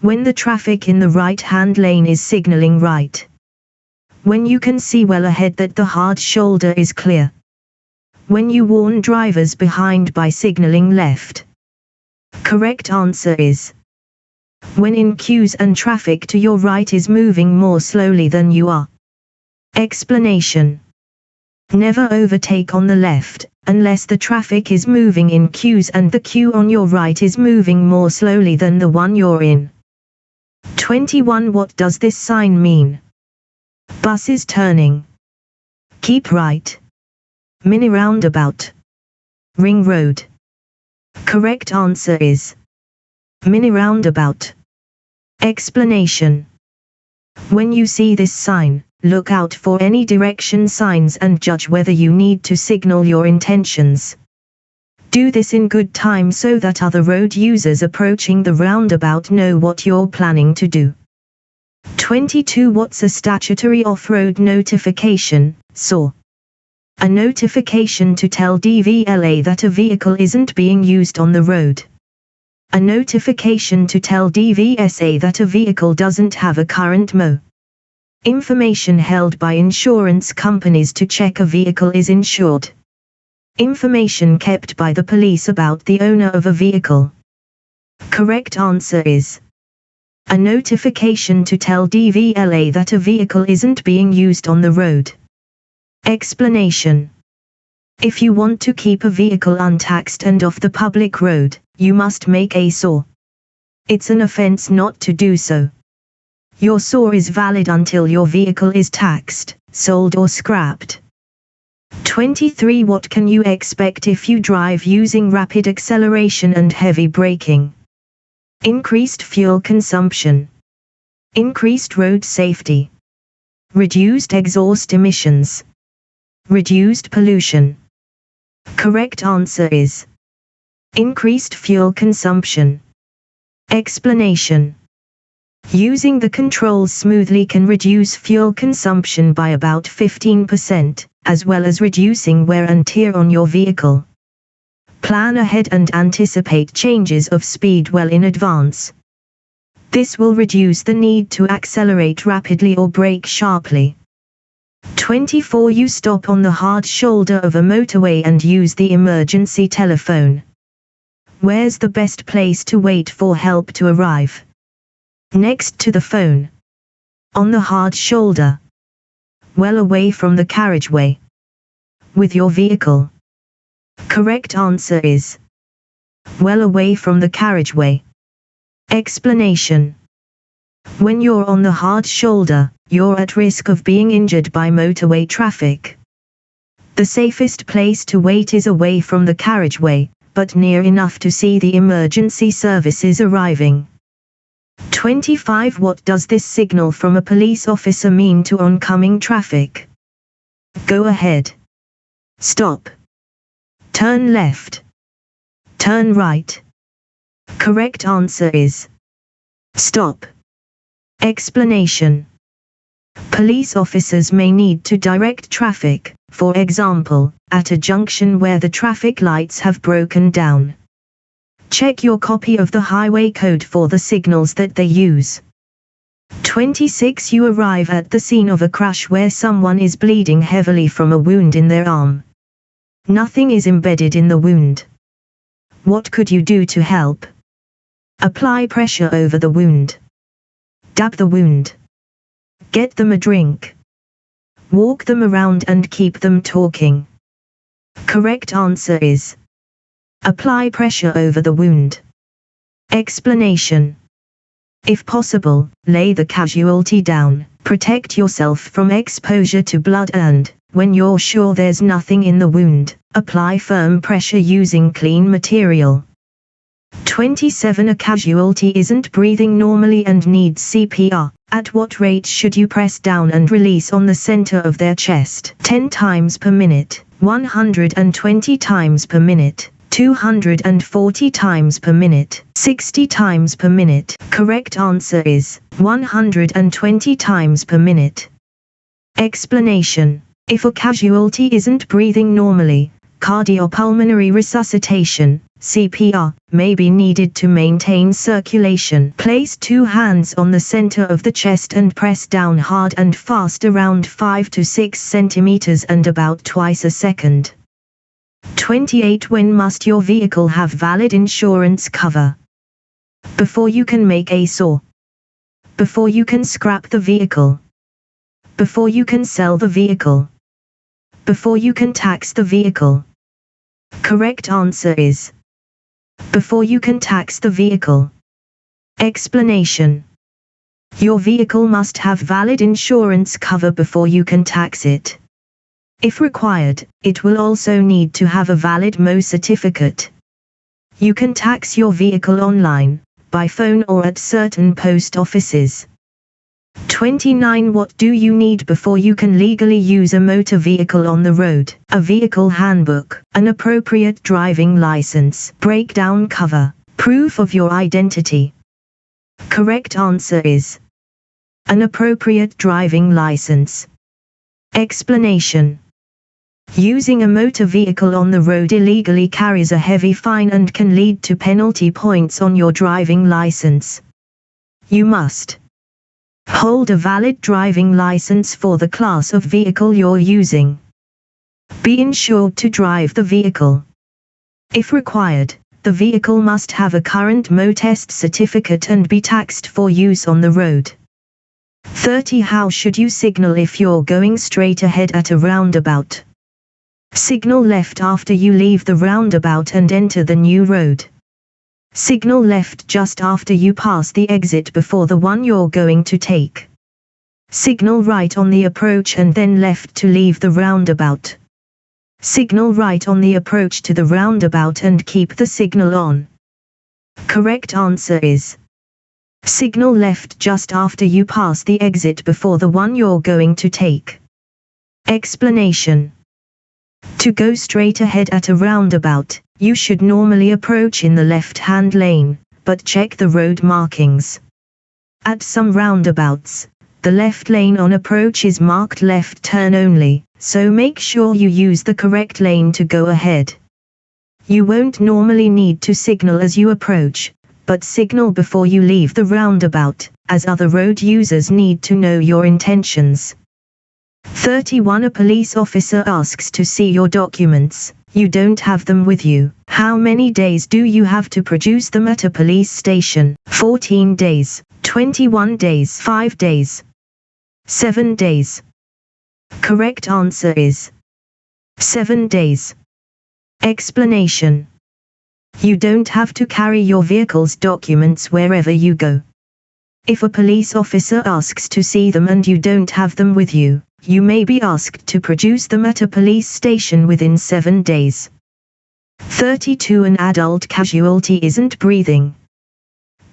Speaker 1: When the traffic in the right-hand lane is signaling right. When you can see well ahead that the hard shoulder is clear. When you warn drivers behind by signaling left. Correct answer is when in queues and traffic to your right is moving more slowly than you are. Explanation. Never overtake on the left, unless the traffic is moving in queues and the queue on your right is moving more slowly than the one you're in. 21. What does this sign mean? Bus is turning. Keep right. Mini roundabout. Ring road. Correct answer is mini roundabout. Explanation. When you see this sign, look out for any direction signs and judge whether you need to signal your intentions. Do this in good time so that other road users approaching the roundabout know what you're planning to do. 22. What's a statutory off-road notification, SAW? A notification to tell DVLA that a vehicle isn't being used on the road. A notification to tell DVSA that a vehicle doesn't have a current MO. Information held by insurance companies to check a vehicle is insured. Information kept by the police about the owner of a vehicle. Correct answer is a notification to tell DVLA that a vehicle isn't being used on the road. Explanation. If you want to keep a vehicle untaxed and off the public road, you must make a SAW. It's an offense not to do so. Your SAW is valid until your vehicle is taxed, sold or scrapped. 23. What can you expect if you drive using rapid acceleration and heavy braking? Increased fuel consumption. Increased road safety. Reduced exhaust emissions. Reduced pollution. Correct answer is increased fuel consumption. Explanation. Using the controls smoothly can reduce fuel consumption by about 15%, as well as reducing wear and tear on your vehicle. Plan ahead and anticipate changes of speed well in advance. This will reduce the need to accelerate rapidly or brake sharply. 24. You stop on the hard shoulder of a motorway and use the emergency telephone. Where's the best place to wait for help to arrive? Next to the phone. On the hard shoulder. Well away from the carriageway. With your vehicle. Correct answer is well away from the carriageway. Explanation. When you're on the hard shoulder, you're at risk of being injured by motorway traffic. The safest place to wait is away from the carriageway, but near enough to see the emergency services arriving. 25. What does this signal from a police officer mean to oncoming traffic? Go ahead. Stop. Turn left. Turn right. Correct answer is stop. Explanation. Police officers may need to direct traffic, for example, at a junction where the traffic lights have broken down. Check your copy of the highway code for the signals that they use. 26. You arrive at the scene of a crash where someone is bleeding heavily from a wound in their arm. Nothing is embedded in the wound. What could you do to help? Apply pressure over the wound. Dab the wound. Get them a drink. Walk them around and keep them talking. Correct answer is apply pressure over the wound. Explanation. If possible, lay the casualty down, protect yourself from exposure to blood and, when you're sure there's nothing in the wound, apply firm pressure using clean material. 27. A casualty isn't breathing normally and needs CPR. At what rate should you press down and release on the center of their chest? 10 times per minute, 120 times per minute, 240 times per minute, 60 times per minute. Correct answer is 120 times per minute. Explanation. If a casualty isn't breathing normally, cardiopulmonary resuscitation, CPR, may be needed to maintain circulation. Place 2 hands on the center of the chest and press down hard and fast around 5 to 6 centimeters and about twice a second. 28. When must your vehicle have valid insurance cover? Before you can make a SAW. Before you can scrap the vehicle. Before you can sell the vehicle. Before you can tax the vehicle. Correct answer is before you can tax the vehicle. Explanation. Your vehicle must have valid insurance cover before you can tax it. If required, it will also need to have a valid MO certificate. You can tax your vehicle online, by phone or at certain post offices. 29. What do you need before you can legally use a motor vehicle on the road? A vehicle handbook, an appropriate driving license, breakdown cover, proof of your identity. Correct answer is an appropriate driving license. Explanation. Using a motor vehicle on the road illegally carries a heavy fine and can lead to penalty points on your driving license. You must hold a valid driving license for the class of vehicle you're using. Be insured to drive the vehicle. If required, the vehicle must have a current MO test certificate and be taxed for use on the road. 30. How should you signal if you're going straight ahead at a roundabout? Signal left after you leave the roundabout and enter the new road. Signal left just after you pass the exit before the one you're going to take. Signal right on the approach and then left to leave the roundabout. Signal right on the approach to the roundabout and keep the signal on. Correct answer is signal left just after you pass the exit before the one you're going to take. Explanation. To go straight ahead at a roundabout, you should normally approach in the left-hand lane, but check the road markings. At some roundabouts, the left lane on approach is marked left turn only, so make sure you use the correct lane to go ahead. You won't normally need to signal as you approach, but signal before you leave the roundabout, as other road users need to know your intentions. 31. A police officer asks to see your documents. You don't have them with you. How many days do you have to produce them at a police station? 14 days, 21 days, 5 days, 7 days. Correct answer is 7 days. Explanation. You don't have to carry your vehicle's documents wherever you go. If a police officer asks to see them and you don't have them with you, you may be asked to produce them at a police station within 7 days. 32. An adult casualty isn't breathing.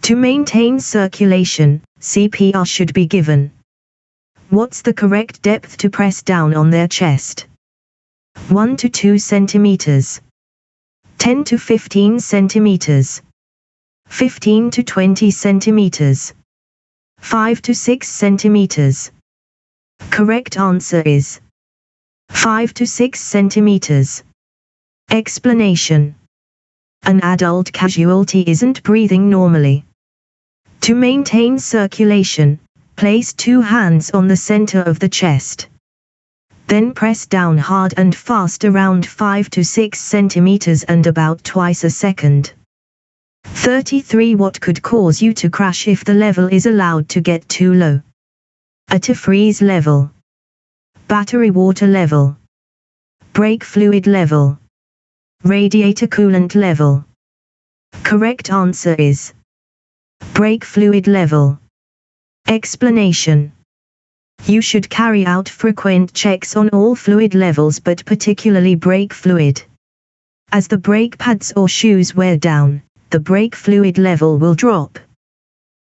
Speaker 1: To maintain circulation, CPR should be given. What's the correct depth to press down on their chest? 1 to 2 centimeters. 10 to 15 centimeters. 15 to 20 centimeters. 5 to 6 centimeters. Correct answer is 5 to 6 centimeters. Explanation. An adult casualty isn't breathing normally. To maintain circulation, place 2 hands on the center of the chest. Then press down hard and fast around 5 to 6 centimeters and about twice a second. 33. What could cause you to crash if the level is allowed to get too low? Antifreeze level. Battery water level. Brake fluid level. Radiator coolant level. Correct answer is brake fluid level. Explanation. You should carry out frequent checks on all fluid levels but particularly brake fluid. As the brake pads or shoes wear down, the brake fluid level will drop.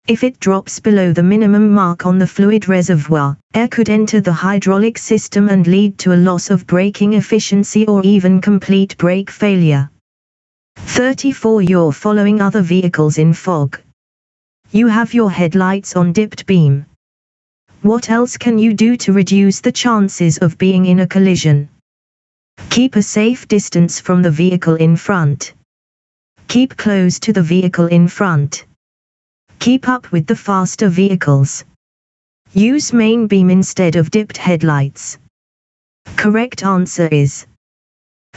Speaker 1: If it drops below the minimum mark on the fluid reservoir, air could enter the hydraulic system and lead to a loss of braking efficiency or even complete brake failure. 34. You're following other vehicles in fog. You have your headlights on dipped beam. What else can you do to reduce the chances of being in a collision? Keep a safe distance from the vehicle in front. Keep close to the vehicle in front. Keep up with the faster vehicles. Use main beam instead of dipped headlights. Correct answer is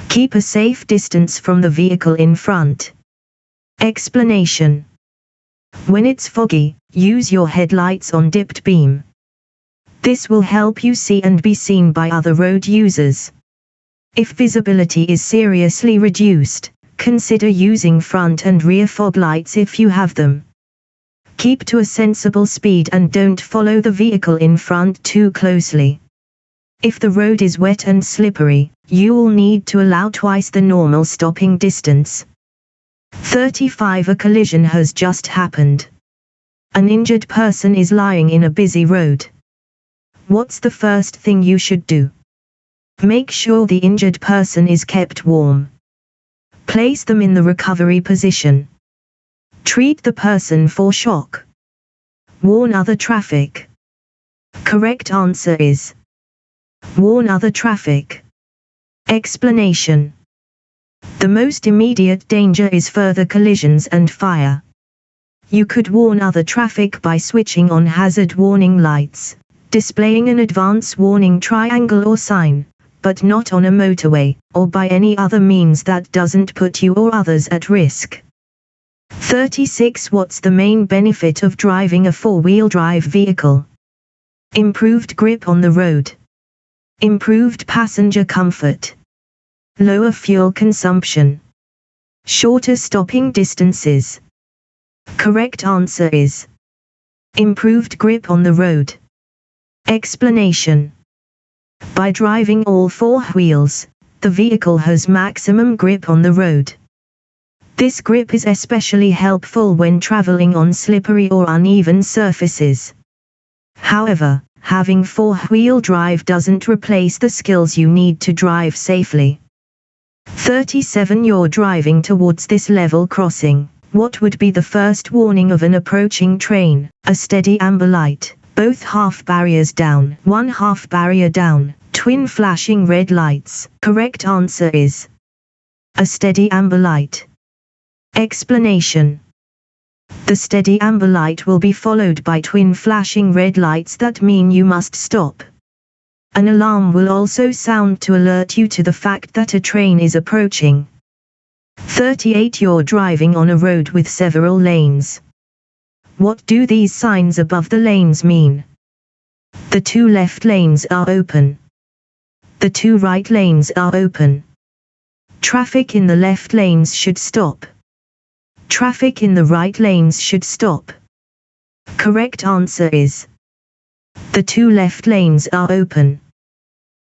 Speaker 1: Keep a safe distance from the vehicle in front. Explanation. When it's foggy, use your headlights on dipped beam. This will help you see and be seen by other road users. If visibility is seriously reduced, consider using front and rear fog lights if you have them. Keep to a sensible speed and don't follow the vehicle in front too closely. If the road is wet and slippery, you will need to allow twice the normal stopping distance. 35. A collision has just happened. An injured person is lying in a busy road. What's the first thing you should do? Make sure the injured person is kept warm. Place them in the recovery position. Treat the person for shock. Warn other traffic. Correct answer is warn other traffic. Explanation. The most immediate danger is further collisions and fire. You could warn other traffic by switching on hazard warning lights, displaying an advance warning triangle or sign, but not on a motorway, or by any other means that doesn't put you or others at risk. 36. What's the main benefit of driving a four-wheel drive vehicle? Improved grip on the road. Improved passenger comfort. Lower fuel consumption. Shorter stopping distances. Correct answer is improved grip on the road. Explanation. By driving all four wheels, the vehicle has maximum grip on the road. This grip is especially helpful when traveling on slippery or uneven surfaces. However, having four-wheel drive doesn't replace the skills you need to drive safely. 37. You're driving towards this level crossing. What would be the first warning of an approaching train? A steady amber light, both half barriers down, one half barrier down, twin flashing red lights. Correct answer is a steady amber light. Explanation. The steady amber light will be followed by twin flashing red lights that mean you must stop. An alarm will also sound to alert you to the fact that a train is approaching. 38. You're driving on a road with several lanes. What do these signs above the lanes mean? The two left lanes are open. The two right lanes are open. Traffic in the left lanes should stop. Traffic in the right lanes should stop. Correct answer is the two left lanes are open.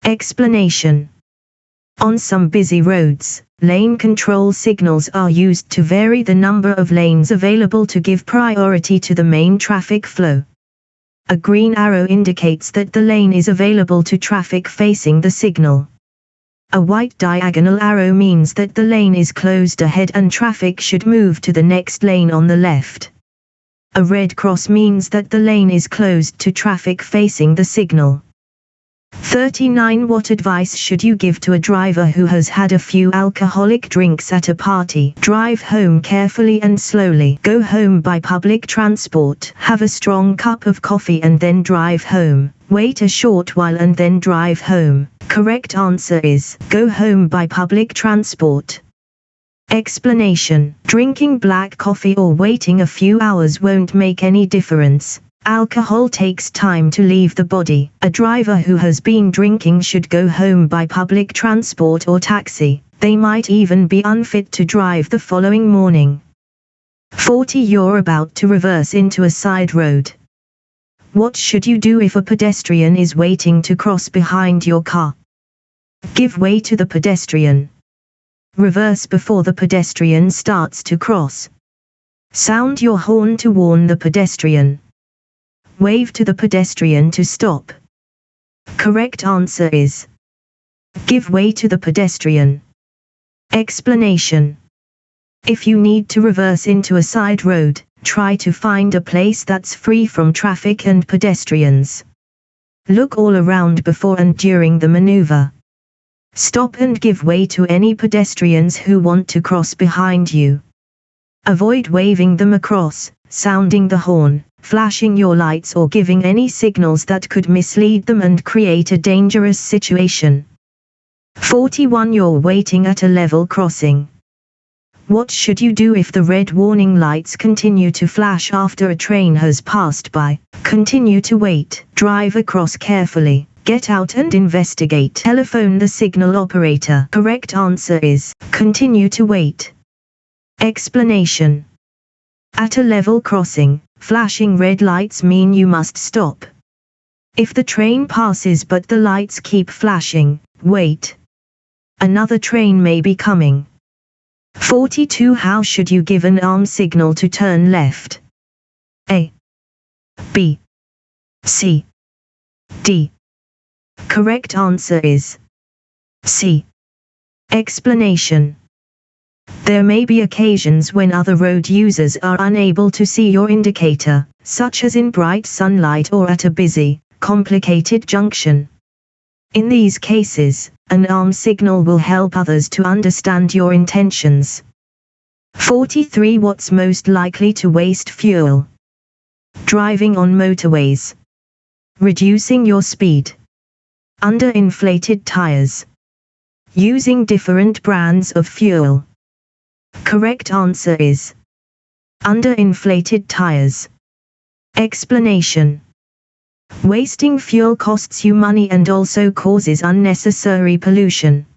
Speaker 1: Explanation. On some busy roads, lane control signals are used to vary the number of lanes available to give priority to the main traffic flow. A green arrow indicates that the lane is available to traffic facing the signal. A white diagonal arrow means that the lane is closed ahead and traffic should move to the next lane on the left. A red cross means that the lane is closed to traffic facing the signal. 39. What advice should you give to a driver who has had a few alcoholic drinks at a party? Drive home carefully and slowly. Go home by public transport. Have a strong cup of coffee and then drive home. Wait a short while and then drive home. Correct answer is go home by public transport. Explanation. Drinking black coffee or waiting a few hours won't make any difference. Alcohol takes time to leave the body. A driver who has been drinking should go home by public transport or taxi. They might even be unfit to drive the following morning. 40. You're about to reverse into a side road. What should you do if a pedestrian is waiting to cross behind your car? Give way to the pedestrian. Reverse before the pedestrian starts to cross. Sound your horn to warn the pedestrian. Wave to the pedestrian to stop. Correct answer is give way to the pedestrian. Explanation. If you need to reverse into a side road, try to find a place that's free from traffic and pedestrians. Look all around before and during the maneuver. Stop and give way to any pedestrians who want to cross behind you. Avoid waving them across, sounding the horn, flashing your lights or giving any signals that could mislead them and create a dangerous situation. 41. You're waiting at a level crossing. What should you do if the red warning lights continue to flash after a train has passed by? Continue to wait. Drive across carefully. Get out and investigate. Telephone the signal operator. Correct answer is continue to wait. Explanation. At a level crossing, flashing red lights mean you must stop. If the train passes but the lights keep flashing, wait. Another train may be coming. 42. How should you give an arm signal to turn left? A, B, C, D. Correct answer is C. Explanation. There may be occasions when other road users are unable to see your indicator, such as in bright sunlight or at a busy, complicated junction. In these cases, an arm signal will help others to understand your intentions. 43. What's most likely to waste fuel? Driving on motorways. Reducing your speed. Underinflated tires. Using different brands of fuel. Correct answer is underinflated tires. Explanation. Wasting fuel costs you money and also causes unnecessary pollution.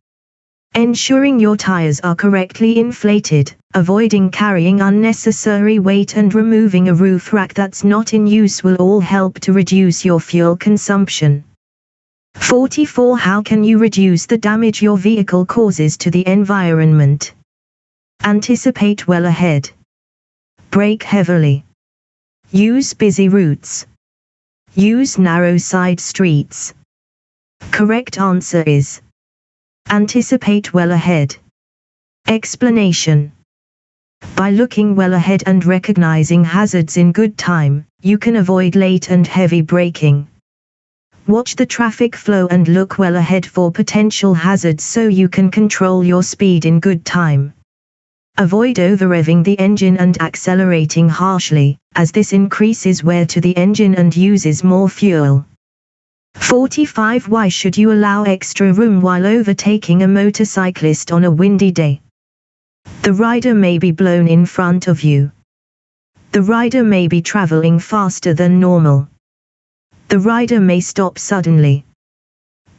Speaker 1: Ensuring your tires are correctly inflated, avoiding carrying unnecessary weight and removing a roof rack that's not in use will all help to reduce your fuel consumption. 44. How can you reduce the damage your vehicle causes to the environment? Anticipate well ahead. Brake heavily. Use busy routes. Use narrow side streets. Correct answer is anticipate well ahead. Explanation. By looking well ahead and recognizing hazards in good time, you can avoid late and heavy braking. Watch the traffic flow and look well ahead for potential hazards so you can control your speed in good time. Avoid over-revving the engine and accelerating harshly, as this increases wear to the engine and uses more fuel. 45. Why should you allow extra room while overtaking a motorcyclist on a windy day? The rider may be blown in front of you. The rider may be traveling faster than normal. The rider may stop suddenly.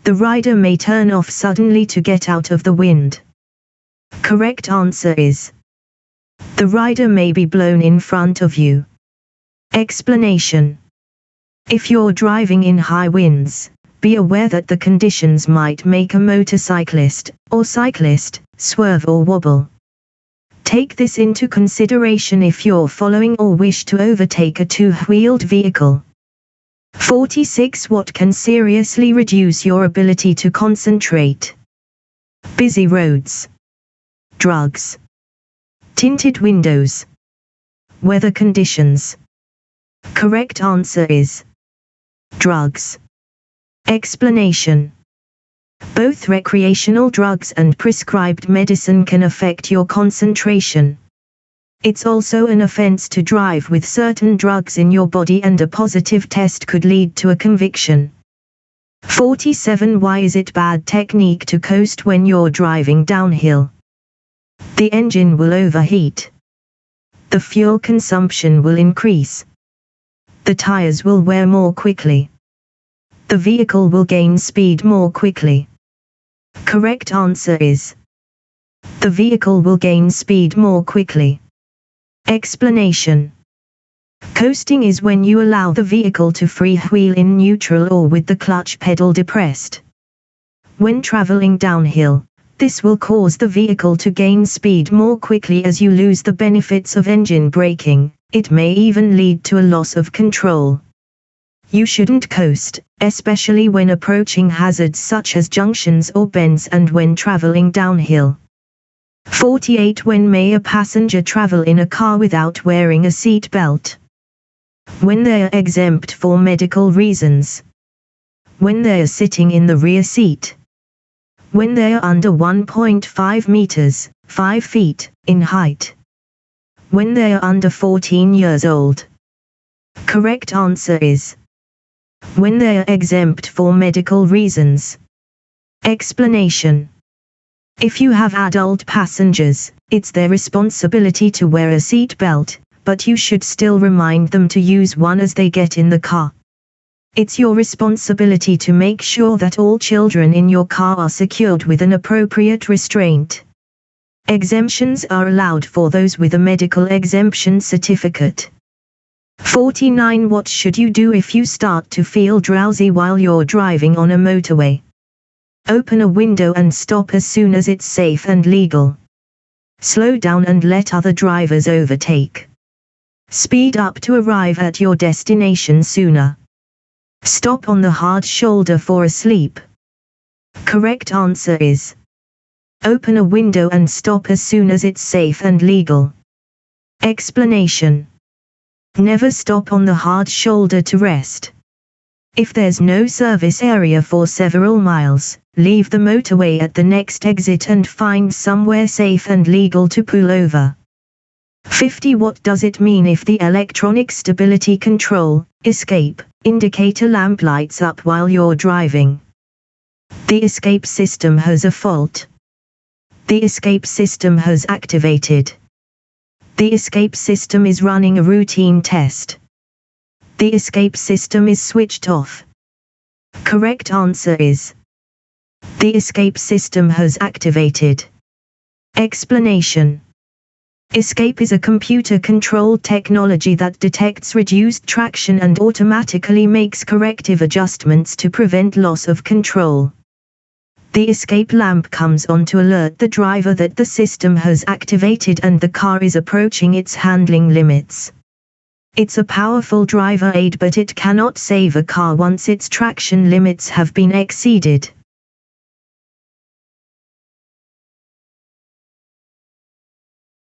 Speaker 1: The rider may turn off suddenly to get out of the wind. Correct answer is the rider may be blown in front of you. Explanation. If you're driving in high winds, be aware that the conditions might make a motorcyclist, or cyclist, swerve or wobble. Take this into consideration if you're following or wish to overtake a two-wheeled vehicle. 46. What can seriously reduce your ability to concentrate? Busy roads. Drugs. Tinted windows. Weather conditions. Correct answer is drugs. Explanation. Both recreational drugs and prescribed medicine can affect your concentration. It's also an offense to drive with certain drugs in your body and a positive test could lead to a conviction. 47. Why is it bad technique to coast when you're driving downhill? The engine will overheat. The fuel consumption will increase. The tires will wear more quickly. The vehicle will gain speed more quickly. Correct answer is the vehicle will gain speed more quickly. Explanation. Coasting is when you allow the vehicle to freewheel in neutral or with the clutch pedal depressed. When traveling downhill, this will cause the vehicle to gain speed more quickly as you lose the benefits of engine braking. It may even lead to a loss of control. You shouldn't coast, especially when approaching hazards such as junctions or bends and when traveling downhill. 48. When may a passenger travel in a car without wearing a seat belt? When they are exempt for medical reasons. When they are sitting in the rear seat. When they are under 1.5 meters, 5 feet, in height. When they are under 14 years old. Correct answer is when they are exempt for medical reasons. Explanation. If you have adult passengers, it's their responsibility to wear a seat belt, but you should still remind them to use one as they get in the car. It's your responsibility to make sure that all children in your car are secured with an appropriate restraint. Exemptions are allowed for those with a medical exemption certificate. 49. What should you do if you start to feel drowsy while you're driving on a motorway? Open a window and stop as soon as it's safe and legal. Slow down and let other drivers overtake. Speed up to arrive at your destination sooner. Stop on the hard shoulder for a sleep. Correct answer is: open a window and stop as soon as it's safe and legal. Explanation. Never stop on the hard shoulder to rest. If there's no service area for several miles, leave the motorway at the next exit and find somewhere safe and legal to pull over. 50. What does it mean if the electronic stability control, escape, indicator lamp lights up while you're driving? The escape system has a fault. The escape system has activated. The escape system is running a routine test. The escape system is switched off. Correct answer is: the escape system has activated. Explanation. Escape is a computer-controlled technology that detects reduced traction and automatically makes corrective adjustments to prevent loss of control. The escape lamp comes on to alert the driver that the system has activated and the car is approaching its handling limits. It's a powerful driver aid, but it cannot save a car once its traction limits have been exceeded.